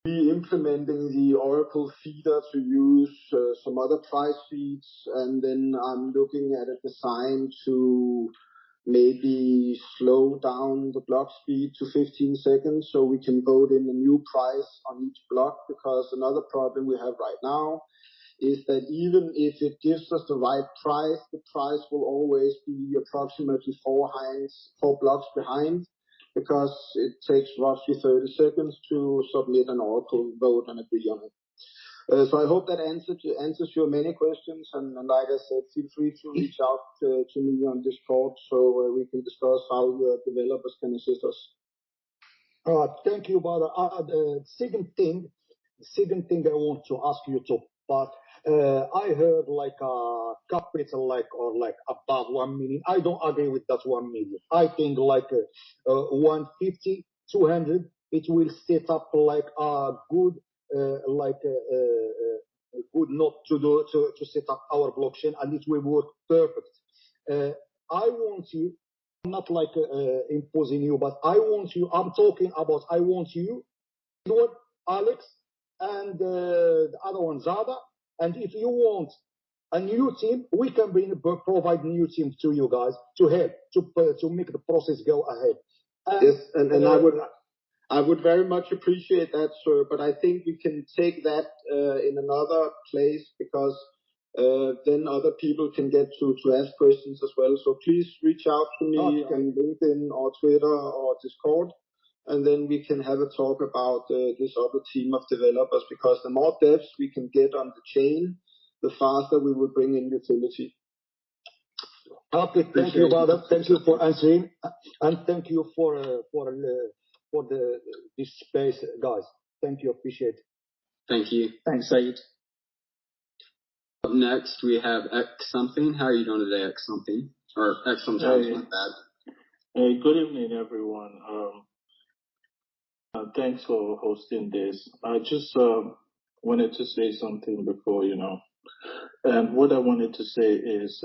Speaker 4: re-implementing the Oracle feeder to use some other price feeds, and then I'm looking at a design to maybe slow down the block speed to 15 seconds so we can vote in a new price on each block, because another problem we have right now is that even if it gives us the right price, the price will always be approximately 4 blocks behind, because it takes roughly 30 seconds to submit an Oracle vote and agree on it. So I hope that answers your many questions, and like I said, feel free to reach out to me on Discord so we can discuss how your developers can assist us.
Speaker 5: Thank you, brother. The second thing I want to ask you to, but I heard like a capital like above 1 million. I don't agree with that 1 million. I think like 150, 200, it will set up like a good good node to set up our blockchain, and it will work perfect. I want you, not like imposing you, but I want you, I'm talking about I want you, Edward, Alex, and the other one, Zada, and if you want a new team, we can provide a new team to you guys to help, to make the process go ahead.
Speaker 4: Yes, and I would very much appreciate that, sir, but I think we can take that in another place, because then other people can get to ask questions as well. So please reach out to me on LinkedIn or Twitter or Discord, and then we can have a talk about this other team of developers, because the more devs we can get on the chain, the faster we will bring in utility.
Speaker 5: Okay, thank you, brother. Thank you for answering, and thank you for this space, guys. Thank you, appreciate it.
Speaker 2: Thank you.
Speaker 1: Thanks, Saeed.
Speaker 2: Up next, we have X something. How are you doing today, X something? Or X sometimes, not bad.
Speaker 6: Hey, good evening, everyone. Thanks for hosting this. I just wanted to say something before, and what I wanted to say is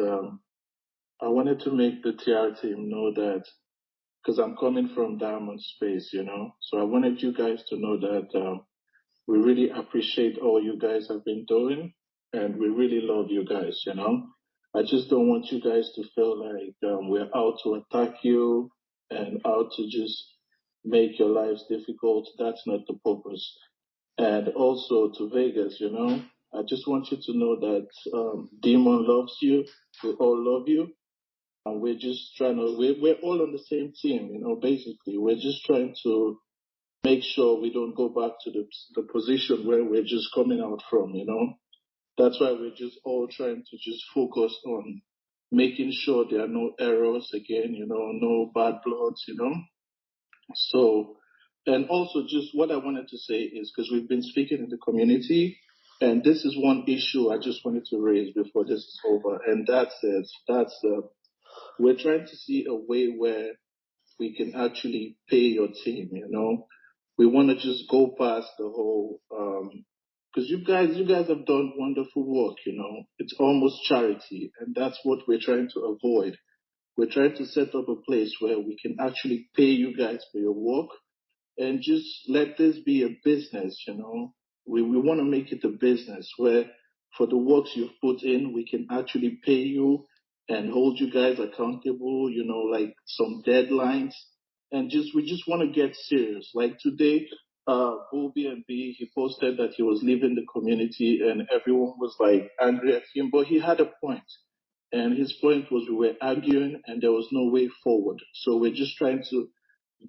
Speaker 6: I wanted to make the TR team know that, because I'm coming from Diamond Space, so I wanted you guys to know that we really appreciate all you guys have been doing, and we really love you guys, I just don't want you guys to feel like we're out to attack you and out to just make your lives difficult. That's not the purpose. And also to Vegas, I just want you to know that Demon loves you. We all love you. And we're just trying to, we're all on the same team, basically. We're just trying to make sure we don't go back to the position where we're just coming out from, That's why we're just all trying to just focus on making sure there are no errors again, no bad bloods, So, and also just what I wanted to say is, because we've been speaking in the community, and this is one issue I just wanted to raise before this is over, and we're trying to see a way where we can actually pay your team, We want to just go past the whole, because you guys have done wonderful work, It's almost charity, and that's what we're trying to avoid. We're trying to set up a place where we can actually pay you guys for your work, and just let this be a business, We want to make it a business where for the works you've put in, we can actually pay you and hold you guys accountable, like some deadlines. And we just want to get serious. Like today, Bull B&B, he posted that he was leaving the community and everyone was like angry at him, but he had a point. And his point was we were arguing and there was no way forward. So we're just trying to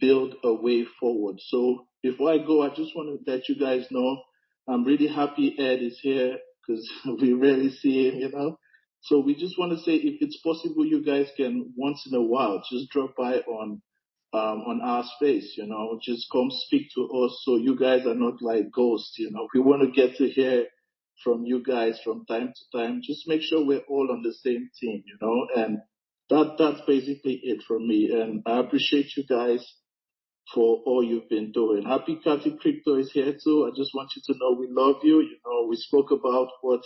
Speaker 6: build a way forward. So before I go, I just want to let you guys know I'm really happy Ed is here, because we rarely see him, So we just want to say, if it's possible, you guys can once in a while just drop by on our space, just come speak to us, so you guys are not like ghosts, We want to get to hear from you guys from time to time. Just make sure we're all on the same team, and that's basically it from me. And I appreciate you guys for all you've been doing. Happy Cathy Crypto is here too. I just want you to know we love you. We spoke about what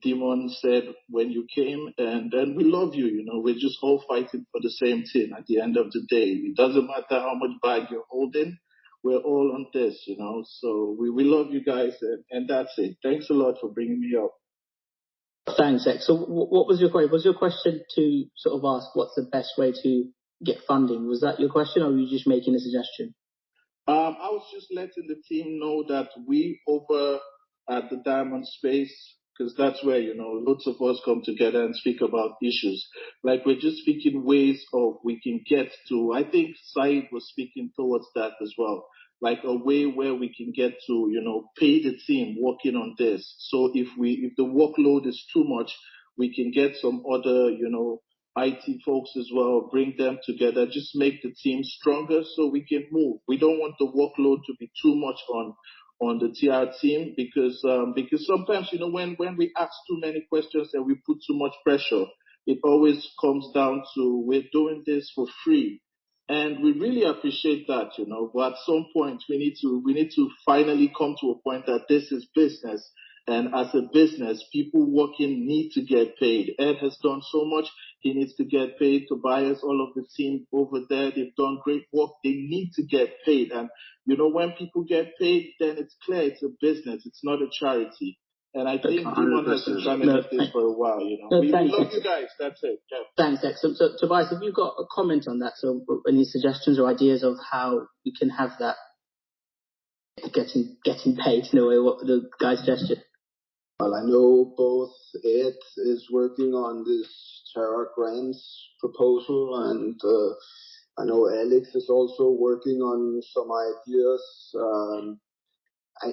Speaker 6: Demon said when you came, and then we love you. We're just all fighting for the same thing at the end of the day. It doesn't matter how much bag you're holding. We're all on this, So we love you guys, and that's it. Thanks a lot for bringing me up.
Speaker 1: Thanks, X. So what was your question? Was your question to sort of ask what's the best way to get funding? Was that your question, or were you just making a suggestion?
Speaker 6: I was just letting the team know that we over at the Diamond Space, because that's where, lots of us come together and speak about issues. Like we're just speaking ways of we can get to, I think Said was speaking towards that as well, like a way where we can get to, pay the team working on this. So if the workload is too much, we can get some other, IT folks as well, bring them together, just make the team stronger so we can move. We don't want the workload to be too much on the TR team because sometimes, when we ask too many questions and we put too much pressure, it always comes down to we're doing this for free. And we really appreciate that, but at some point we need to finally come to a point that this is business. And as a business, people working need to get paid. Ed has done so much. He needs to get paid. Tobias, all of the team over there, they've done great work. They need to get paid. And, when people get paid, then it's clear it's a business. It's not a charity. And I think Demon has been trying to get this for a while, we love you guys. That's it. Yeah.
Speaker 1: Thanks, excellent. So, Tobias, have you got a comment on that? So, any suggestions or ideas of how we can have that getting paid in a way? What the guys suggested?
Speaker 4: Well, I know both Ed is working on this Terra grants proposal, and I know Alex is also working on some ideas.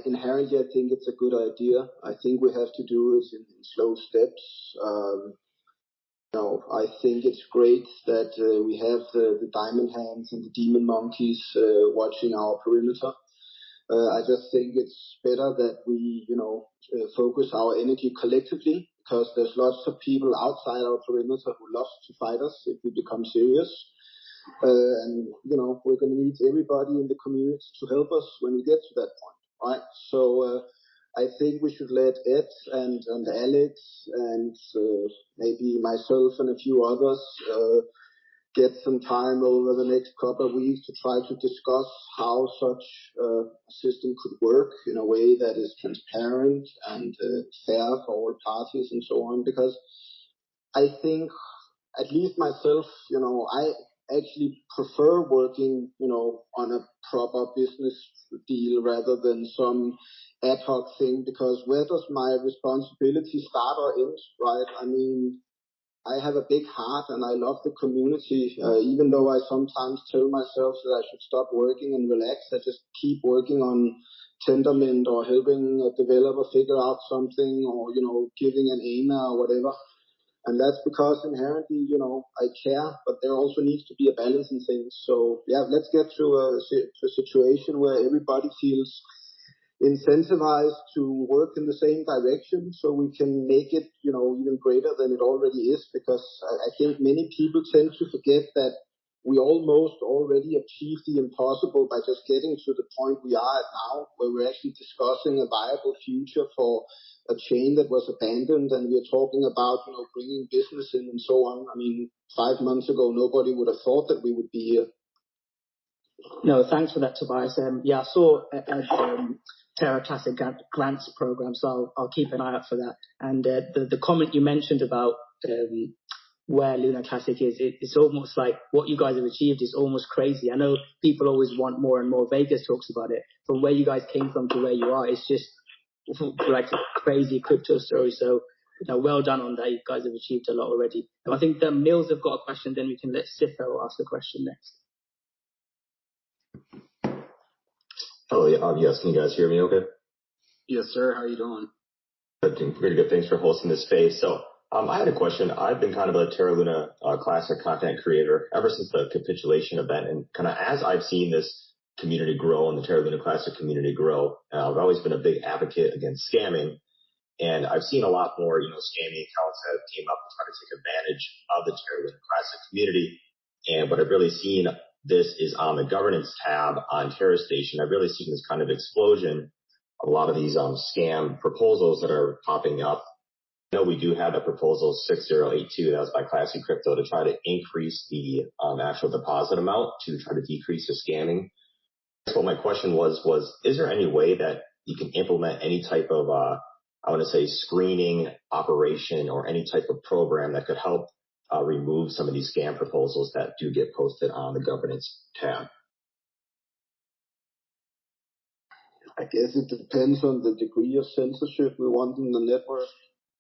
Speaker 4: Inherently, I think it's a good idea. I think we have to do it in slow steps. I think it's great that we have the diamond hands and the demon monkeys watching our perimeter. I just think it's better that we, focus our energy collectively, because there's lots of people outside our perimeter who love to fight us if we become serious. And, we're going to need everybody in the community to help us when we get to that point, right? So I think we should let Ed and Alex and maybe myself and a few others get some time over the next couple of weeks to try to discuss how such a system could work in a way that is transparent and fair for all parties and so on. Because I think, at least myself, I actually prefer working, on a proper business deal rather than some ad hoc thing, because where does my responsibility start or end, right? I mean, I have a big heart and I love the community, even though I sometimes tell myself that I should stop working and relax. I just keep working on Tendermint or helping a developer figure out something, or, giving an AMA or whatever. And that's because inherently, I care, but there also needs to be a balance in things. So yeah, let's get to a situation where everybody feels incentivized to work in the same direction, so we can make it, even greater than it already is, because I think many people tend to forget that we almost already achieved the impossible by just getting to the point we are at now, where we're actually discussing a viable future for a chain that was abandoned, and we're talking about, bringing business in and so on. I mean, 5 months ago, nobody would have thought that we would be here.
Speaker 1: No, thanks for that, Tobias. I saw Terra Classic grants program, so I'll keep an eye out for that. And the comment you mentioned about where Luna Classic is, it's almost like what you guys have achieved is almost crazy. I know people always want more and more. Vegas talks about it. From where you guys came from to where you are, it's just like a crazy crypto story. So, well done on that. You guys have achieved a lot already. And I think the Mills have got a question, then we can let Sifo ask the question next.
Speaker 7: Hello, yes, can you guys hear me okay?
Speaker 2: Yes, sir. How are you doing?
Speaker 7: Pretty good. Thanks for hosting this space. So I had a question. I've been kind of a Terra Luna Classic content creator ever since the capitulation event. And kind of as I've seen this community grow and the Terra Luna Classic community grow, I've always been a big advocate against scamming. And I've seen a lot more, scamming accounts that came up to try to take advantage of the Terra Luna Classic community. And what I've really seen, this is on the governance tab on Terra Station. I've really seen this kind of explosion of a lot of these scam proposals that are popping up. I know we do have a proposal 6082 that was by Classy Crypto to try to increase the actual deposit amount to try to decrease the scamming. So my question was is there any way that you can implement any type of, I want to say, screening operation or any type of program that could help remove some of these scam proposals that do get posted on the governance tab?
Speaker 4: I guess it depends on the degree of censorship we want in the network.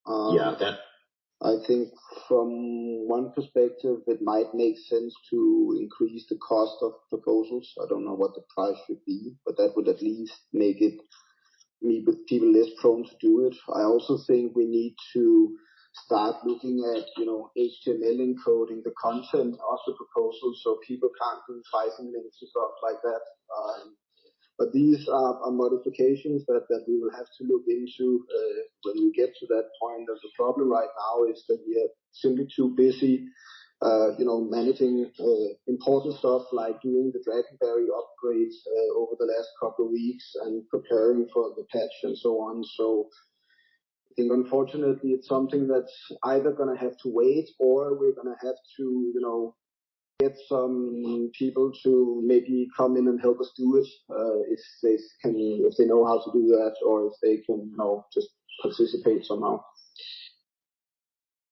Speaker 4: I think from one perspective, it might make sense to increase the cost of proposals. I don't know what the price should be, but that would at least make people less prone to do it. I also think we need to start looking at, HTML encoding the content of the proposal so people can't do pricing links and stuff like that. But these are modifications that we will have to look into when we get to that point. The problem right now is that we are simply too busy, managing important stuff like doing the Dragonberry upgrades over the last couple of weeks and preparing for the patch and so on. So I think unfortunately it's something that's either going to have to wait or we're going to have to, get some people to maybe come in and help us do it if they know how to do that, or if they can, just participate somehow.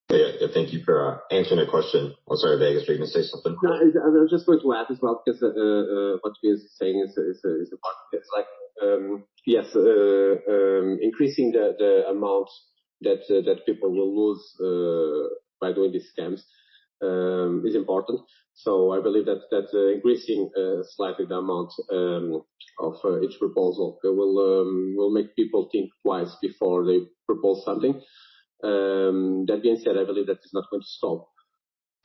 Speaker 7: Yeah, thank you for answering that question. Oh, sorry, Vegas, were you going to say something?
Speaker 8: No, I was just going to add as well, because what Tobias is saying is important. It's like, increasing the amount that people will lose by doing these scams is important. So I believe that increasing slightly the amount of each proposal will make people think twice before they propose something. That being said, I believe that is not going to stop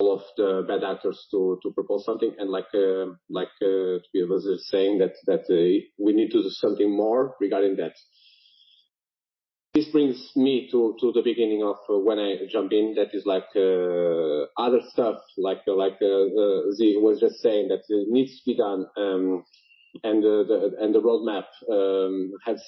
Speaker 8: all of the bad actors to propose something. And like Tobias was saying, that we need to do something more regarding that. This brings me to the beginning of when I jump in. That is like other stuff, like Z was just saying, that needs to be done, and the roadmap has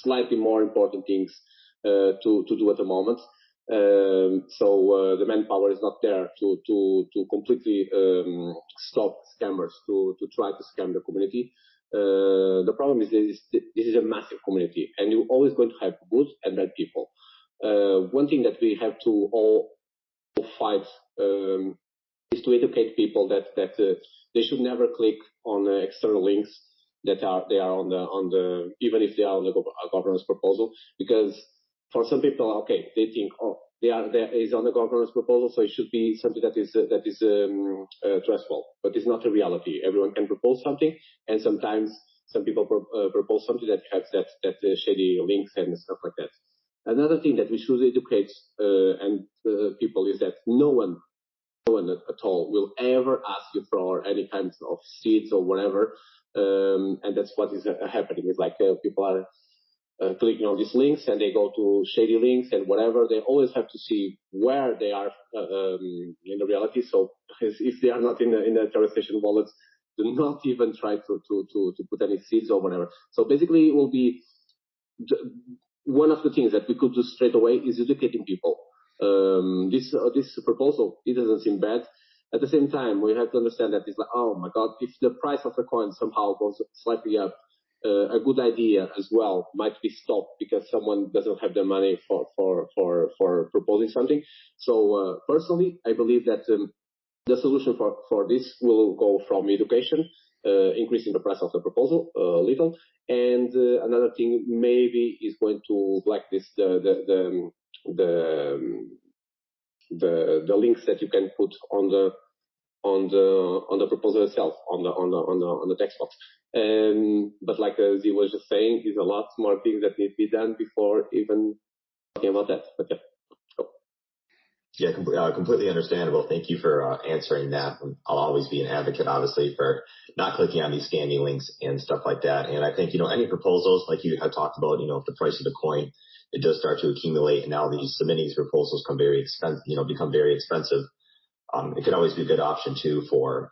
Speaker 8: slightly more important things to do at the moment. So the manpower is not there to completely stop scammers to try to scam the community. The problem is this is a massive community, and you're always going to have good and bad people. One thing that we have to all fight is to educate people that they should never click on external links that they are on the even if they are on the governance proposal, because for some people, okay, they think, there is on the governance proposal, so it should be something that is trustful. But it's not a reality. Everyone can propose something, and sometimes some people propose something that has that shady links and stuff like that. Another thing that we should educate people is that no one at all will ever ask you for any kinds of seeds or whatever, and that's what is happening. It's like people are clicking on these links and they go to shady links and whatever. They always have to see where they are in the reality. So if they are not in the Terra Station wallets, do not even try to put any seeds or whatever. So basically, it will be one of the things that we could do straight away is educating people. This proposal, it doesn't seem bad. At the same time, we have to understand that it's like, oh my God, if the price of the coin somehow goes slightly up, a good idea as well might be stopped because someone doesn't have the money for proposing something. So personally, I believe that the solution for this will go from education, increasing the price of the proposal a little, and another thing maybe is going to blacklist the links that you can put on the proposal itself, on the text box. But like Z was just saying, there's a lot more things that need to be done before even talking about that. But yeah.
Speaker 7: Yeah, completely understandable. Thank you for answering that. I'll always be an advocate, obviously, for not clicking on these scammy links and stuff like that. And I think, any proposals, like you had talked about, if the price of the coin, it does start to accumulate, and now these submitting these proposals become very expensive. It could always be a good option too for,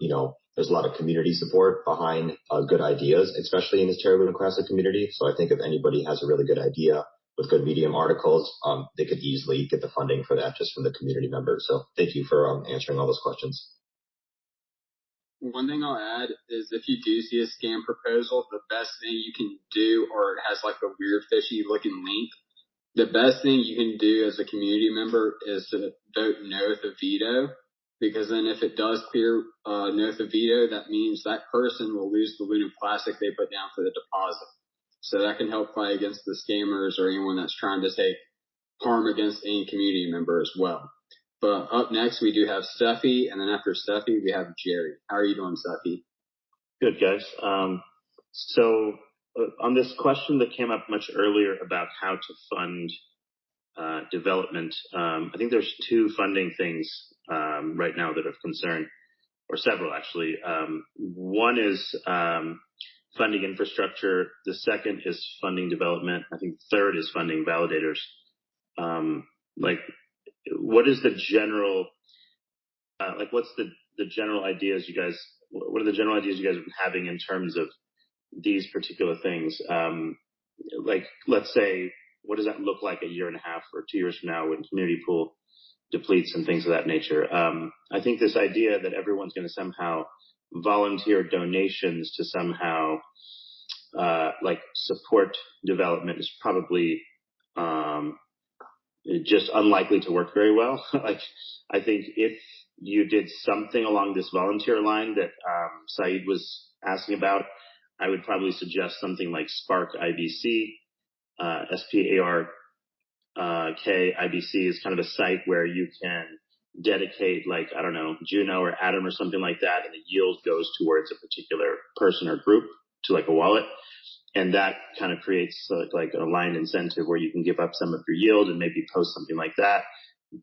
Speaker 7: there's a lot of community support behind good ideas, especially in this Terra Luna Classic community. So I think if anybody has a really good idea with good Medium articles, they could easily get the funding for that just from the community members. So thank you for answering all those questions.
Speaker 2: One thing I'll add is if you do see a scam proposal, the best thing you can do, or it has like a weird fishy looking link, the best thing you can do as a community member is to vote no with a veto. Because then if it does clear no with a veto, that means that person will lose the Luna Classic they put down for the deposit. So that can help fight against the scammers or anyone that's trying to take harm against any community member as well. But up next, we do have Steffi, and then after Steffi, we have Jerry. How are you doing, Steffi?
Speaker 9: Good, guys. So on this question that came up much earlier about how to fund development, I think there's two funding things right now that are of concern, or several actually. One is funding infrastructure. The second is funding development. I think the third is funding validators. What is the general, what's the general ideas you guys, what are the general ideas you guys have been having in terms of these particular things? Let's say, what does that look like a year and a half or 2 years from now when community pool depletes and things of that nature? I think this idea that everyone's going to somehow volunteer donations to somehow support development is probably just unlikely to work very well. I think if you did something along this volunteer line that Saeed was asking about, I would probably suggest something like Spark IBC. SPARK IBC is kind of a site where you can dedicate, Juno or Atom or something like that, and the yield goes towards a particular person or group to a wallet. And that kind of creates an aligned incentive where you can give up some of your yield and maybe post something like that.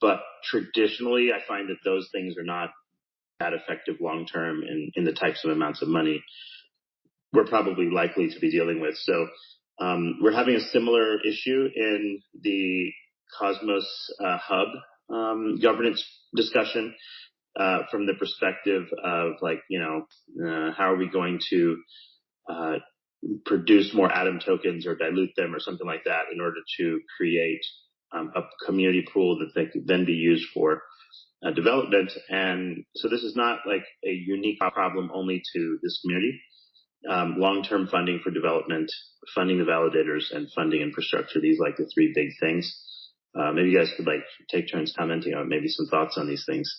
Speaker 9: But traditionally, I find that those things are not that effective long term in the types of amounts of money we're probably likely to be dealing with. So we're having a similar issue in the Cosmos Hub governance discussion from the perspective of how are we going to produce more Atom tokens or dilute them or something like that in order to create a community pool that they could then be used for development. And so this is not a unique problem only to this community. Long-term funding for development, funding the validators, and funding infrastructure. These the three big things. Maybe you guys could take turns commenting on maybe some thoughts on these things.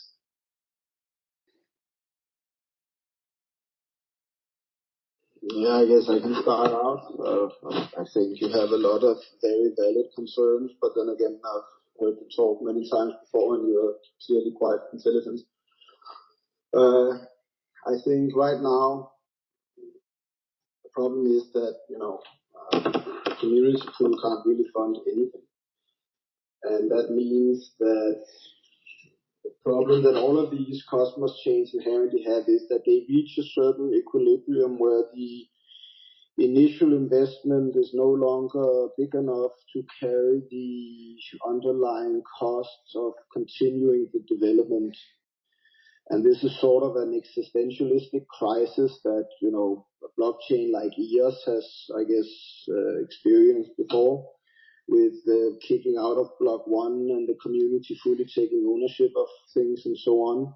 Speaker 4: Yeah, I guess I can start out. I think you have a lot of very valid concerns, but then again, I've heard you talk many times before, and you're clearly quite intelligent. I think right now, the problem is that, community pool can't really fund anything. And that means that the problem that all of these Cosmos chains inherently have is that they reach a certain equilibrium where the initial investment is no longer big enough to carry the underlying costs of continuing the development. And this is sort of an existentialistic crisis that, a blockchain like EOS has, I guess, experienced before, with kicking out of block one and the community fully taking ownership of things and so on.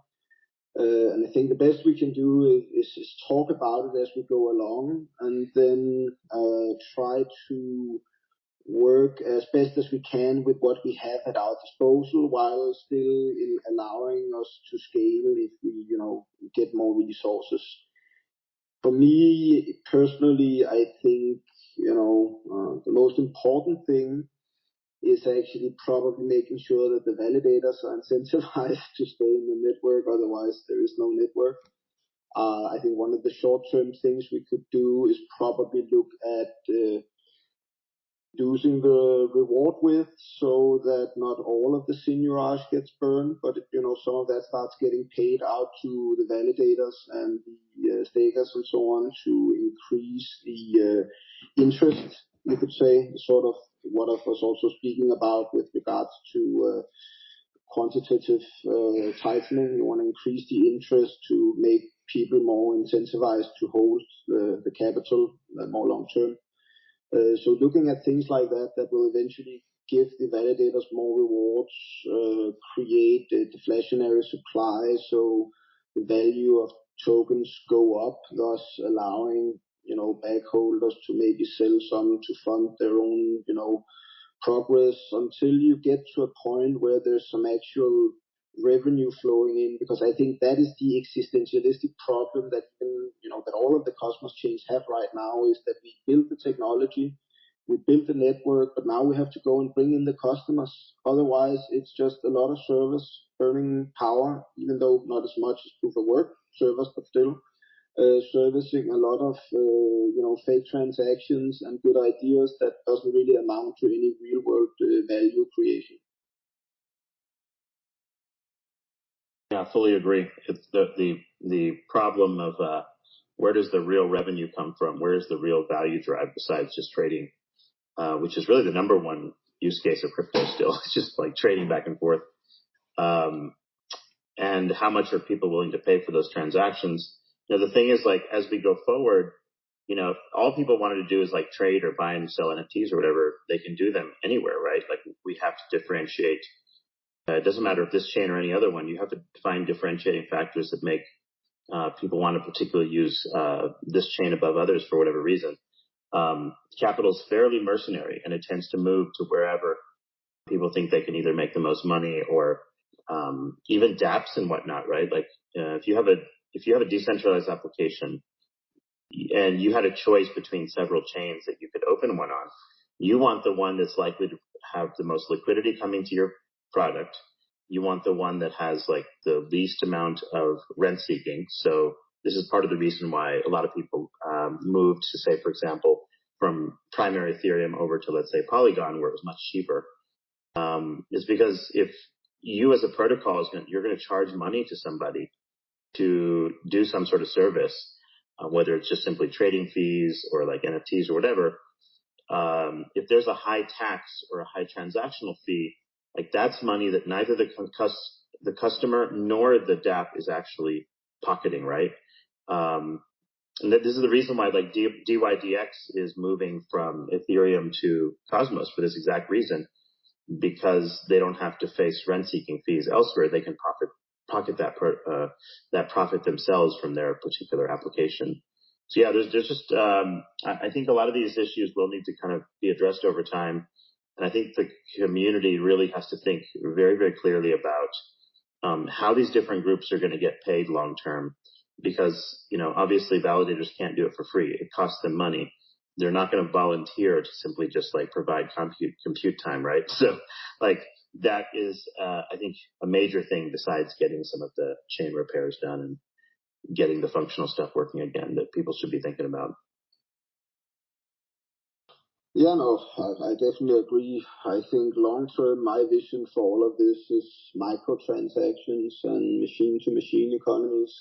Speaker 4: And I think the best we can do is talk about it as we go along, and then try to work as best as we can with what we have at our disposal, while still allowing us to scale if we, get more resources. For me personally, I think, the most important thing is actually probably making sure that the validators are incentivized to stay in the network, otherwise there is no network. I think one of the short-term things we could do is probably look at reducing the reward width so that not all of the seigniorage gets burned, but some of that starts getting paid out to the validators and the stakers and so on to increase the interest, you could say, sort of what I was also speaking about with regards to quantitative tightening. You want to increase the interest to make people more incentivized to hold the capital more long term. So looking at things like that will eventually give the validators more rewards, create a deflationary supply, so the value of tokens go up, thus allowing, back holders to maybe sell some to fund their own, progress, until you get to a point where there's some actual revenue flowing in, because I think that is the existentialistic problem that that all of the Cosmos chains have right now, is that we build the technology, we built the network, but now we have to go and bring in the customers. Otherwise, it's just a lot of servers burning power, even though not as much as proof of work servers, but still servicing a lot of fake transactions and good ideas that doesn't really amount to any real world value creation.
Speaker 9: Yeah, I fully agree. It's the problem of where does the real revenue come from? Where is the real value drive besides just trading, which is really the number one use case of crypto still. It's just like trading back and forth. And how much are people willing to pay for those transactions? You know, the thing is, like, as we go forward, you know, if all people wanted to do is like trade or buy and sell NFTs or whatever, they can do them anywhere, right? Like, we have to differentiate. It doesn't matter if this chain or any other one, you have to find differentiating factors that make people want to particularly use this chain above others for whatever reason. Capital is fairly mercenary, and it tends to move to wherever people think they can either make the most money or even dApps and whatnot, right? Like if you have a decentralized application and you had a choice between several chains that you could open one on, you want the one that's likely to have the most liquidity coming to your product. You want the one that has like the least amount of rent seeking. So this is part of the reason why a lot of people moved to, say, for example, from primary Ethereum over to, let's say, Polygon, where it was much cheaper. Is because if you as a protocol you're going to charge money to somebody to do some sort of service, whether it's just simply trading fees or like NFTs or whatever. If there's a high tax or a high transactional fee, like that's money that neither the customer nor the dApp is actually pocketing, right? And this is the reason why like DYDX is moving from Ethereum to Cosmos for this exact reason, because they don't have to face rent-seeking fees elsewhere. They can pocket that profit themselves from their particular application. So yeah, there's just I think a lot of these issues will need to kind of be addressed over time. And I think the community really has to think very, very clearly about how these different groups are going to get paid long term, because, you know, obviously validators can't do it for free. It costs them money. They're not going to volunteer to simply just like provide compute time, right? So like that is, I think, a major thing besides getting some of the chain repairs done and getting the functional stuff working again that people should be thinking about.
Speaker 4: Yeah, no, I definitely agree. I think long term, my vision for all of this is microtransactions and machine-to-machine economies.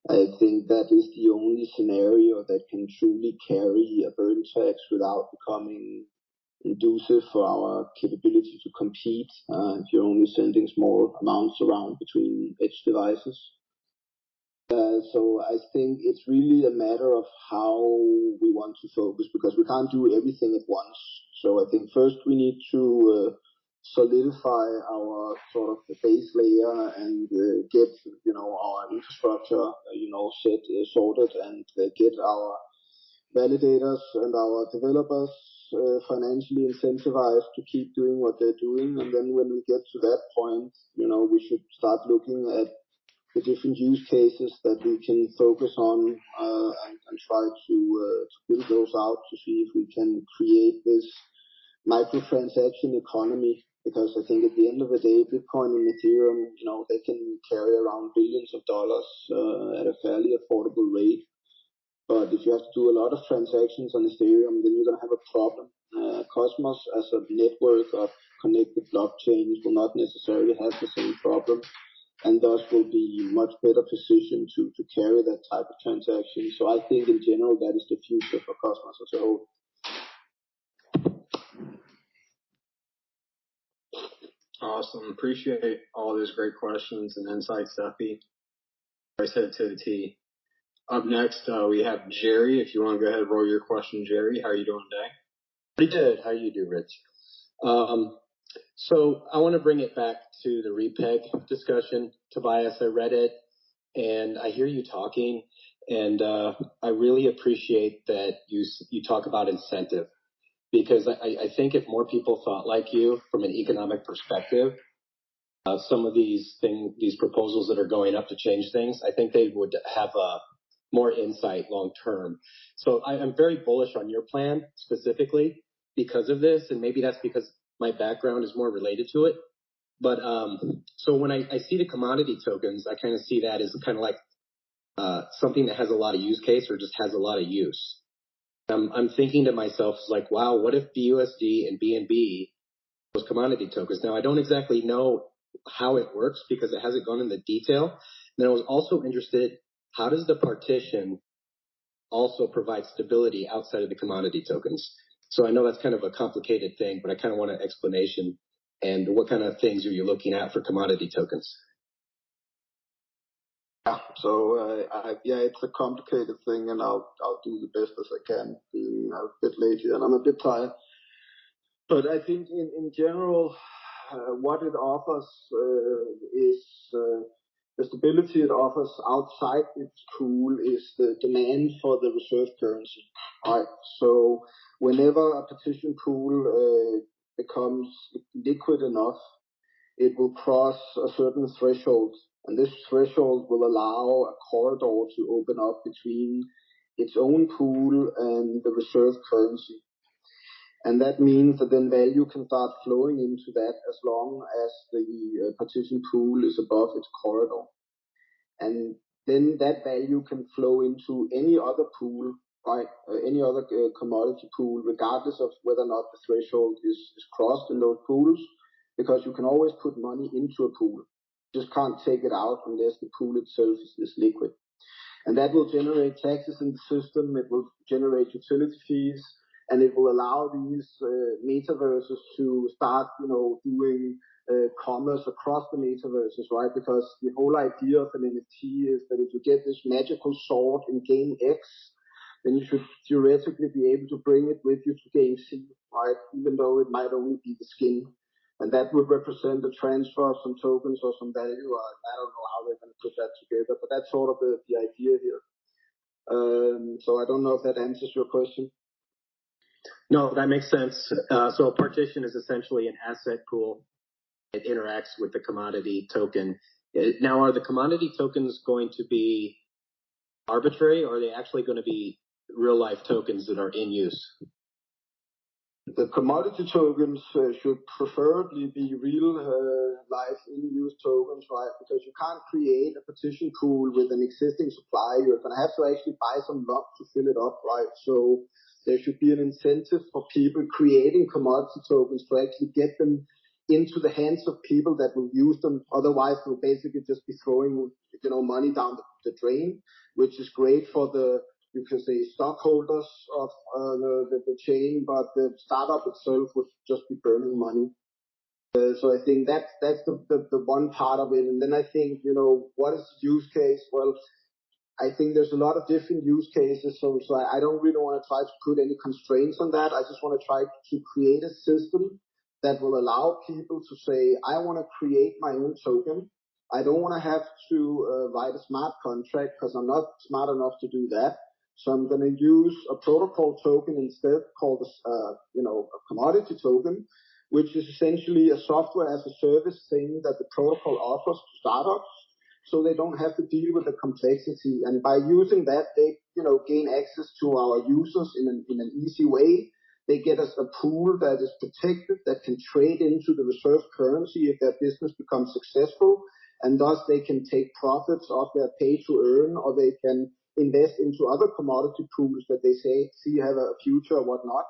Speaker 4: I think that is the only scenario that can truly carry a burn tax without becoming inducive for our capability to compete if you're only sending small amounts around between edge devices. So I think it's really a matter of how we want to focus, because we can't do everything at once. So I think first we need to solidify our sort of base layer and get, you know, our infrastructure, sorted, and get our validators and our developers financially incentivized to keep doing what they're doing. And then when we get to that point, you know, we should start looking at the different use cases that we can focus on and try to build those out to see if we can create this microtransaction economy. Because I think at the end of the day, Bitcoin and Ethereum, you know, they can carry around billions of dollars at a fairly affordable rate. But if you have to do a lot of transactions on Ethereum, then you're going to have a problem. Cosmos as a network of connected blockchains will not necessarily have the same problem, and thus will be much better positioned to carry that type of transaction. So I think in general that is the future for Cosmos as a whole.
Speaker 2: Awesome. Appreciate all those great questions and insights, Duffy. I said to the T. Up next, we have Jerry. If you want to go ahead and roll your question, Jerry. How are you doing today?
Speaker 10: Pretty good. How you do, Rich? So I want to bring it back to the Repeg discussion. Tobias, I read it, and I hear you talking, and I really appreciate that you talk about incentive, because I think if more people thought like you from an economic perspective, some of these proposals that are going up to change things, I think they would have more insight long term. So I'm very bullish on your plan specifically because of this, and maybe that's because my background is more related to it. But so when I see the commodity tokens, I kind of see that as kind of like something that has a lot of use case or just has a lot of use. I'm thinking to myself, like, wow, what if BUSD and BNB, those commodity tokens? Now, I don't exactly know how it works because it hasn't gone into detail. And then I was also interested, how does the partition also provide stability outside of the commodity tokens? So I know that's kind of a complicated thing, but I kind of want an explanation. And what kind of things are you looking at for commodity tokens?
Speaker 4: Yeah, so yeah, it's a complicated thing, and I'll do the best as I can, being a bit lazy and I'm a bit tired. But I think in general, what it offers is the stability it offers outside its pool is the demand for the reserve currency. Right. So whenever a partition pool becomes liquid enough, it will cross a certain threshold, and this threshold will allow a corridor to open up between its own pool and the reserve currency. And that means that then value can start flowing into that as long as the partition pool is above its corridor. And then that value can flow into any other pool, right? Any other commodity pool, regardless of whether or not the threshold is crossed in those pools, because you can always put money into a pool. You just can't take it out unless the pool itself is liquid. And that will generate taxes in the system, it will generate utility fees, and it will allow these metaverses to start, doing commerce across the metaverses, right? Because the whole idea of an NFT is that if you get this magical sword in game X, then you should theoretically be able to bring it with you to game C, right? Even though it might only be the skin. And that would represent a transfer of some tokens or some value. I don't know how they're going to put that together, but that's sort of the idea here. So I don't know if that answers your question.
Speaker 10: No, that makes sense. So a partition is essentially an asset pool. It interacts with the commodity token. Now, are the commodity tokens going to be arbitrary, or are they actually going to be real-life tokens that are in use?
Speaker 4: The commodity tokens should preferably be real life in-use tokens, right? Because you can't create a partition pool with an existing supply. You're going to have to actually buy some LUNC to fill it up, right? So there should be an incentive for people creating commodity tokens to actually get them into the hands of people that will use them. Otherwise, they'll basically just be throwing, money down the drain, which is great for the, you can say, stockholders of the chain, but the startup itself would just be burning money. So I think that's the one part of it. And then I think, what is the use case? Well, I think there's a lot of different use cases. So I don't really want to try to put any constraints on that. I just want to try to create a system that will allow people to say, I want to create my own token. I don't want to have to write a smart contract because I'm not smart enough to do that. So I'm going to use a protocol token instead called, a commodity token, which is essentially a software as a service thing that the protocol offers to startups, so they don't have to deal with the complexity. And by using that, they, gain access to our users in an easy way. They get us a pool that is protected, that can trade into the reserve currency if their business becomes successful, and thus they can take profits off their pay to earn, or they can invest into other commodity pools that they see have a future or whatnot,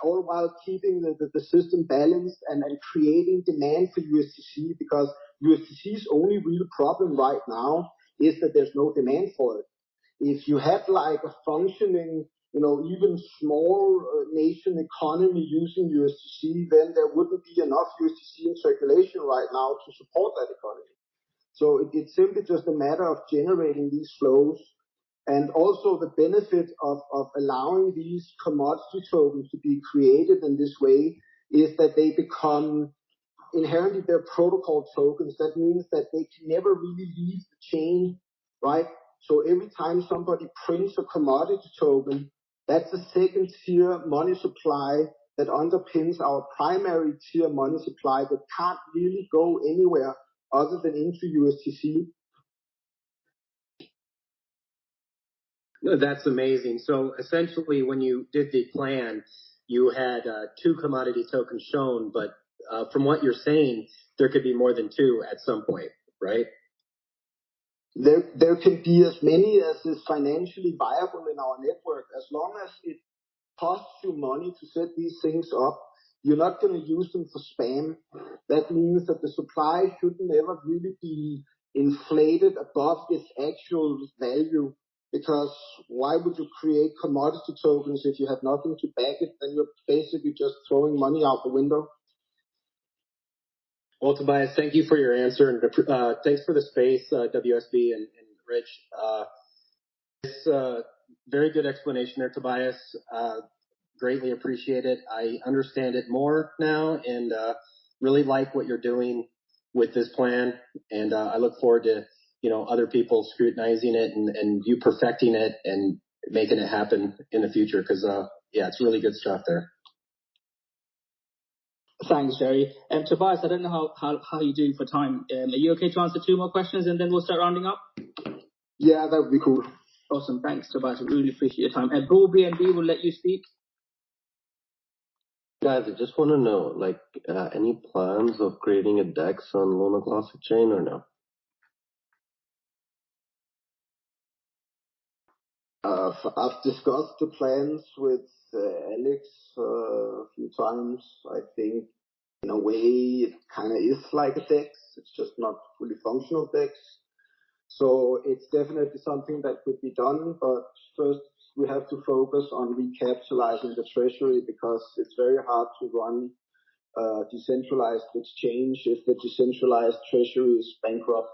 Speaker 4: all while keeping the system balanced and creating demand for USTC, because USTC's only real problem right now is that there's no demand for it. If you had like a functioning, even small nation economy using USTC, then there wouldn't be enough USTC in circulation right now to support that economy. So it's simply just a matter of generating these flows. And also the benefit of allowing these commodity tokens to be created in this way is that they become inherently they're protocol tokens. That means that they can never really leave the chain, right? So every time somebody prints a commodity token, that's a second tier money supply that underpins our primary tier money supply that can't really go anywhere other than into USTC.
Speaker 10: That's amazing. So essentially, when you did the plan, you had 2 commodity tokens shown, but from what you're saying, there could be more than 2 at some point, right?
Speaker 4: There can be as many as is financially viable in our network. As long as it costs you money to set these things up, you're not going to use them for spam. That means that the supply shouldn't ever really be inflated above its actual value. Because why would you create commodity tokens if you have nothing to back it? Then you're basically just throwing money out the window.
Speaker 10: Well, Tobias, thank you for your answer, and thanks for the space, WSB and Rich. It's a very good explanation there, Tobias. Greatly appreciate it. I understand it more now, and really like what you're doing with this plan. And I look forward to other people scrutinizing it and you perfecting it and making it happen in the future. Because it's really good stuff there.
Speaker 1: Thanks, Jerry. Tobias, I don't know how you do for time. Are you okay to answer 2 more questions and then we'll start rounding up?
Speaker 4: Yeah, that would be cool.
Speaker 1: Awesome. Thanks, Tobias. I really appreciate your time. Bull BNB will let you speak.
Speaker 11: Guys, I just want to know, any plans of creating a DEX on Luna Classic chain or no?
Speaker 4: I've discussed the plans with Alex a few times. I think in a way it kind of is like a DEX. It's just not fully functional DEX. So it's definitely something that could be done, but first we have to focus on recapitalizing the treasury because it's very hard to run a decentralized exchange if the decentralized treasury is bankrupt.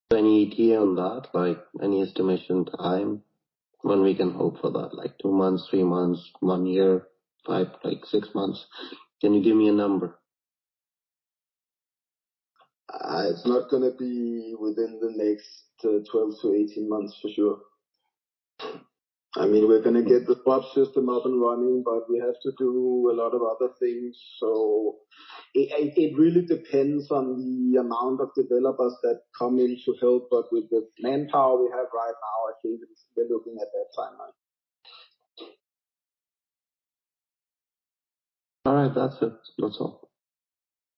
Speaker 11: Any ETA on that? Any estimation time when we can hope for that? 2 months, 3 months, 1 year, 5, 6 months? Can you give me a number?
Speaker 4: It's not going to be within the next 12 to 18 months for sure. I mean, we're going to get the swap system up and running, but we have to do a lot of other things. So it really depends on the amount of developers that come in to help. But with the manpower we have right now, I think we're looking at that timeline.
Speaker 11: All right, that's it. That's all.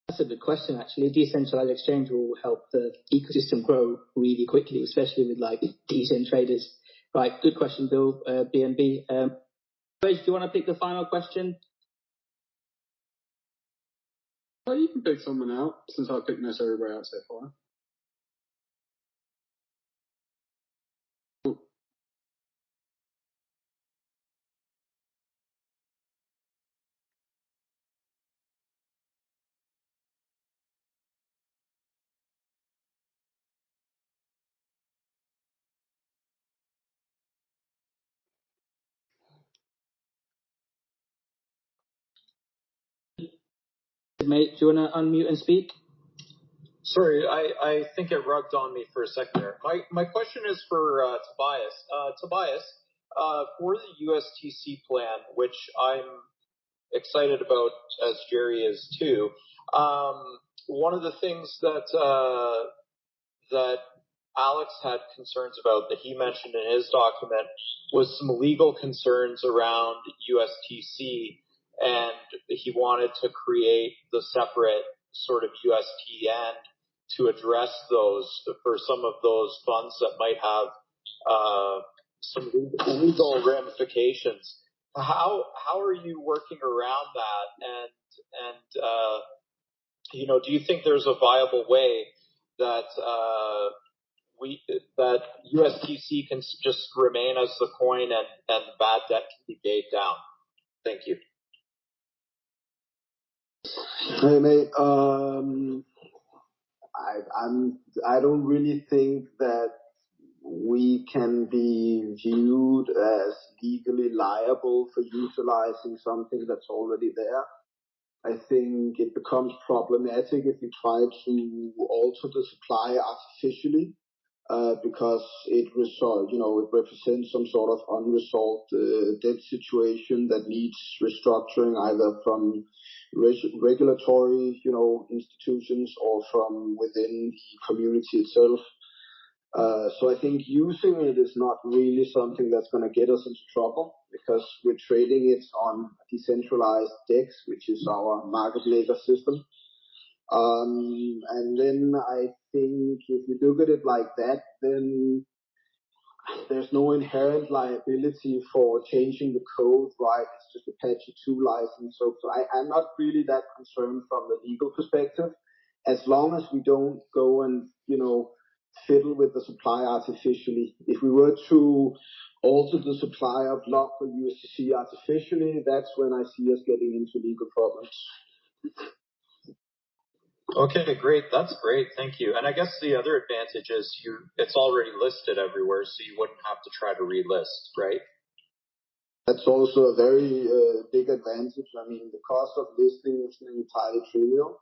Speaker 1: That's a good question, actually. Decentralized exchange will help the ecosystem grow really quickly, especially with decent traders. Right, good question, Bill. BNB. Reg, do you want to pick the final question?
Speaker 2: Oh, you can pick someone out since I've picked most everybody out so far.
Speaker 1: Mate, do you want to unmute and speak?
Speaker 12: Sorry, I think it rubbed on me for a second there. My question is for Tobias. Tobias, for the USTC plan, which I'm excited about, as Jerry is too, one of the things that Alex had concerns about that he mentioned in his document was some legal concerns around USTC, and he wanted to create the separate sort of USTN to address those for some of those funds that might have some legal ramifications. How are you working around that? And do you think there's a viable way that that USTC can just remain as the coin and bad debt can be paid down? Thank you.
Speaker 4: Hey, mate. I don't really think that we can be viewed as legally liable for utilizing something that's already there. I think it becomes problematic if you try to alter the supply artificially, because it represents some sort of unresolved debt situation that needs restructuring either from regulatory, institutions or from within the community itself. So I think using it is not really something that's going to get us into trouble because we're trading it on decentralized DEX, which is our market maker system. And then I think if you look at it like that, then there's no inherent liability for changing the code, right? It's just Apache 2 license. So I'm not really that concerned from the legal perspective, as long as we don't go and, fiddle with the supply artificially. If we were to alter the supply of LUNC for USTC artificially, that's when I see us getting into legal problems.
Speaker 12: Okay, great. That's great. Thank you. And I guess the other advantage is it's already listed everywhere, so you wouldn't have to try to relist, right?
Speaker 4: That's also a very big advantage. I mean, the cost of listing is entirely trivial.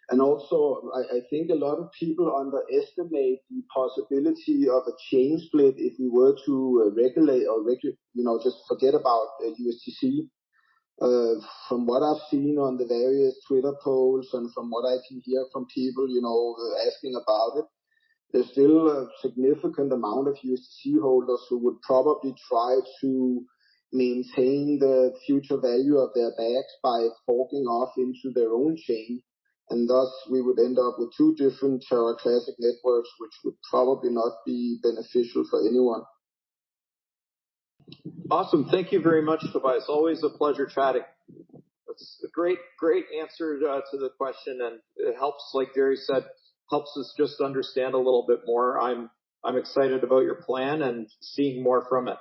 Speaker 4: And also, I think a lot of people underestimate the possibility of a chain split if we were to regulate or just forget about USTC. From what I've seen on the various Twitter polls and from what I can hear from people, asking about it, there's still a significant amount of USTC holders who would probably try to maintain the future value of their bags by forking off into their own chain. And thus, we would end up with two different Terra Classic networks, which would probably not be beneficial for anyone.
Speaker 12: Awesome. Thank you very much, Tobias. Always a pleasure chatting. That's a great answer to the question, and it helps, like Gary said, helps us just understand a little bit more. I'm excited about your plan and seeing more from it.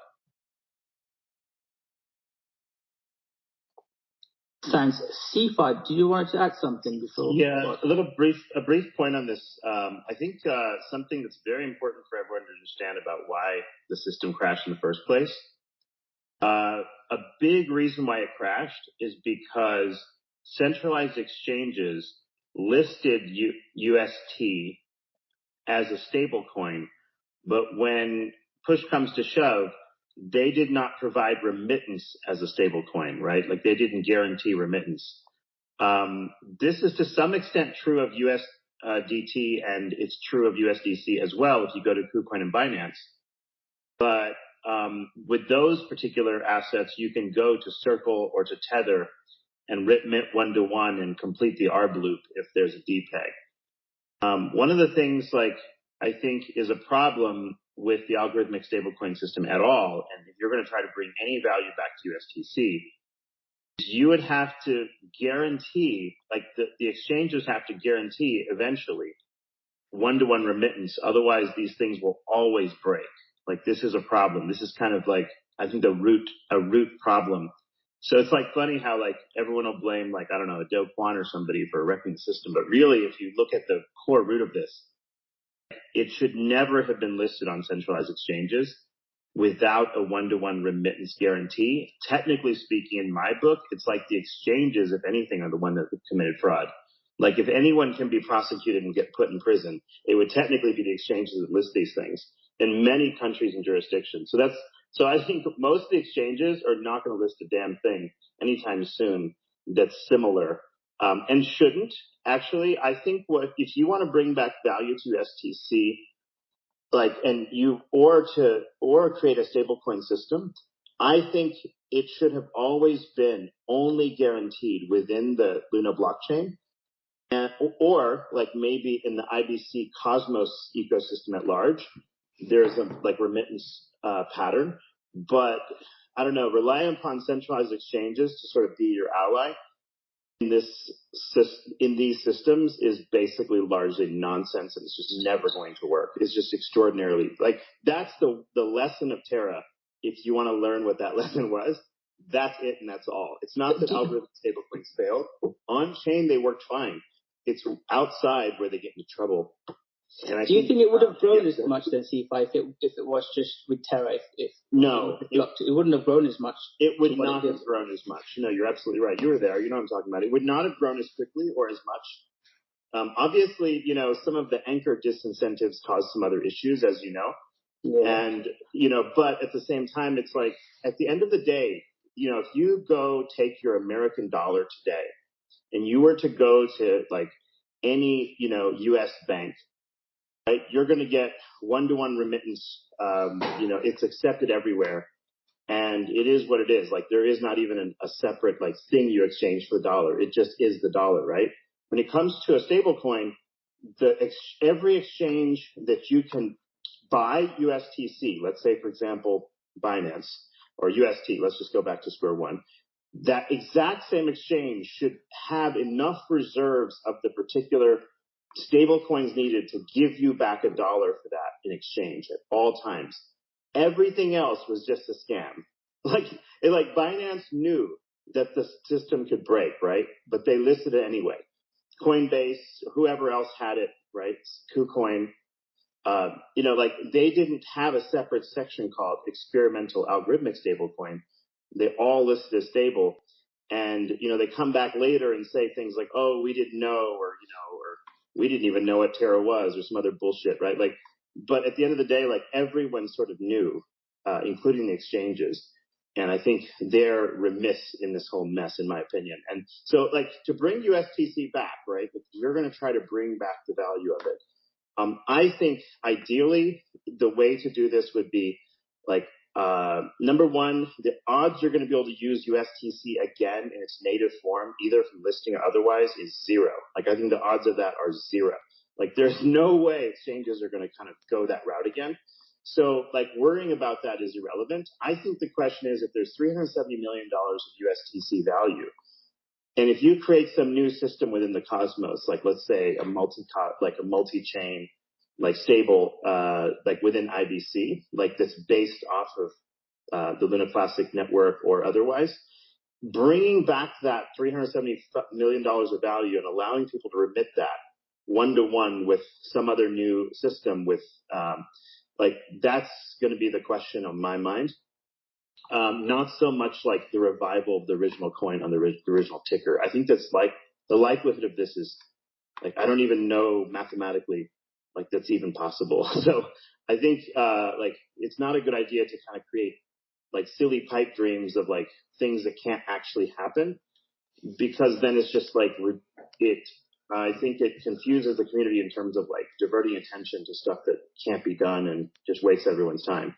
Speaker 1: Thanks. C5, do you want to add something before?
Speaker 9: Yeah, a brief point on this. I think something that's very important for everyone to understand about why the system crashed in the first place. A big reason why it crashed is because centralized exchanges listed UST as a stable coin, but when push comes to shove, they did not provide remittance as a stable coin, right? Like they didn't guarantee remittance. This is to some extent true of USDT, and it's true of USDC as well if you go to KuCoin and Binance. But with those particular assets, you can go to Circle or to Tether and remit 1-to-1 and complete the ARB loop if there's a DPEG. One of the things I think is a problem with the algorithmic stablecoin system at all, and if you're going to try to bring any value back to USTC, you would have to guarantee, the exchanges have to guarantee eventually 1-to-1 remittance. Otherwise, these things will always break. This is a problem. This is kind of I think a root problem. So it's funny how everyone will blame I don't know, a Do Kwon or somebody for wrecking the system. But really, if you look at the core root of this, it should never have been listed on centralized exchanges without a 1-to-1 remittance guarantee. Technically speaking, in my book, it's the exchanges, if anything, are the one that committed fraud. If anyone can be prosecuted and get put in prison, it would technically be the exchanges that list these things in many countries and jurisdictions. So I think most of the exchanges are not going to list a damn thing anytime soon that's similar. And shouldn't. Actually, I think if you want to bring back value to STC, or create a stablecoin system, I think it should have always been only guaranteed within the Luna blockchain, or maybe in the IBC Cosmos ecosystem at large, there's a remittance pattern. But I don't know, relying upon centralized exchanges to sort of be your ally in these systems is basically largely nonsense, and it's just never going to work. It's just extraordinarily that's the lesson of Terra. If you want to learn what that lesson was, that's it, and that's all. It's not that algorithmic stablecoins failed. On chain, they worked fine. It's outside where they get into trouble. And
Speaker 1: do you think it would have grown as much then, C5, if it was just with Terra?
Speaker 9: No,
Speaker 1: it wouldn't have grown as much.
Speaker 9: It would not have grown as much. No, you're absolutely right. You were there. You know what I'm talking about. It would not have grown as quickly or as much. Obviously, some of the anchor disincentives caused some other issues, as you know. Yeah. And, but at the same time, it's at the end of the day, if you go take your American dollar today and you were to go to any, U.S. bank, right? You're going to get one-to-one remittance. It's accepted everywhere. And it is what it is. Like, there is not even a separate, like, thing you exchange for the dollar. It just is the dollar, right? When it comes to a stable coin, every exchange that you can buy USTC, let's say, for example, Binance or UST, let's just go back to square one. That exact same exchange should have enough reserves of the particular stable coins needed to give you back $1 for that in exchange at all times. Everything else was just a scam. Like Binance knew that the system could break, right? But they listed it anyway. Coinbase, whoever else had it, right? KuCoin, they didn't have a separate section called experimental algorithmic stablecoin. They all listed as stable. And, they come back later and say things like, oh, we didn't know, or we didn't even know what Terra was, or some other bullshit, right? But at the end of the day, everyone sort of knew, including the exchanges. And I think they're remiss in this whole mess, in my opinion. And so, to bring USTC back, right, we're going to try to bring back the value of it. I think ideally the way to do this would be number one, the odds you're going to be able to use USTC again in its native form, either from listing or otherwise, is zero. I think the odds of that are zero. There's no way exchanges are going to kind of go that route again. So, worrying about that is irrelevant. I think the question is, if there's $370 million of USTC value, and if you create some new system within the cosmos, let's say a multi-chain, stable, within IBC, that's based off of the Luna Classic network or otherwise, bringing back that $370 million of value and allowing people to remit that one-to-one with some other new system with, that's going to be the question on my mind. Not so much the revival of the original coin on the original ticker. I think that's the likelihood of this is, I don't even know mathematically, that's even possible. So I think, it's not a good idea to kind of create, silly pipe dreams of, things that can't actually happen, because then it's just, I think it confuses the community in terms of diverting attention to stuff that can't be done and just wastes everyone's time.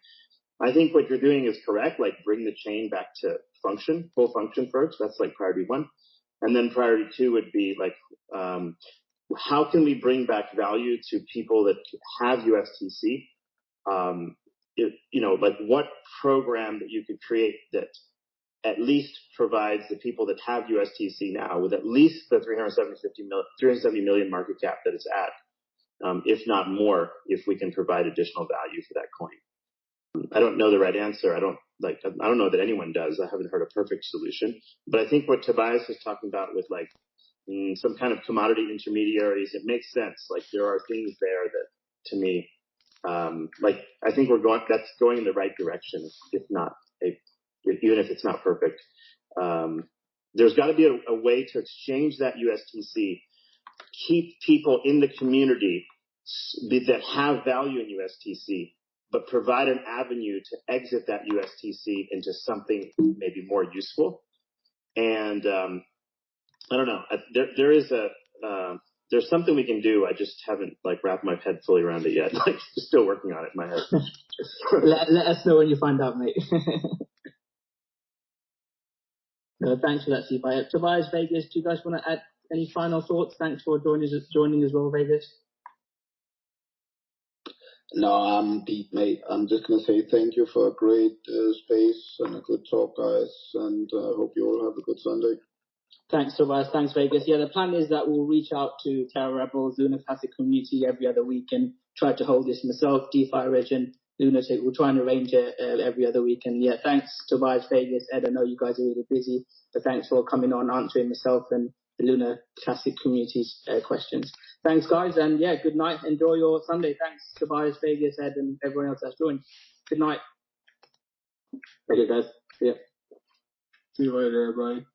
Speaker 9: I think what you're doing is correct. Bring the chain back to full function first. That's priority one. And then priority two would be how can we bring back value to people that have USTC? What program that you could create that at least provides the people that have USTC now with at least the 370 million market cap that it's at, if not more, if we can provide additional value for that coin. I don't know the right answer. I don't know that anyone does. I haven't heard a perfect solution, but I think what Tobias is talking about with some kind of commodity intermediaries, it makes sense. There are things there that, to me, I think that's going in the right direction, if not even if it's not perfect. There's got to be a way to exchange that USTC, keep people in the community that have value in USTC, but provide an avenue to exit that USTC into something maybe more useful. And I don't know. There's something we can do. I just haven't wrapped my head fully around it yet. Still working on it in my head.
Speaker 1: let us know when you find out, mate. No, thanks for that, CFI. Tobias, Vegas, do you guys want to add any final thoughts? Thanks for joining as well, Vegas.
Speaker 4: No, I'm deep, mate. I'm just going to say thank you for a great space and a good talk, guys. And I hope you all have a good Sunday.
Speaker 1: Thanks, Tobias. Thanks, Vegas. Yeah, the plan is that we'll reach out to Terra Rebels, Luna Classic community every other week and try to hold this myself, DeFi Ridge and Lunatic. We'll try and arrange it every other week. And yeah, thanks, Tobias, Vegas, Ed. I know you guys are really busy, but thanks for coming on, answering myself and the Luna Classic community's questions. Thanks, guys. And yeah, good night. Enjoy your Sunday. Thanks, Tobias, Vegas, Ed, and everyone else that's joined. Good night.
Speaker 2: Thank you, guys.
Speaker 4: See you later, everybody.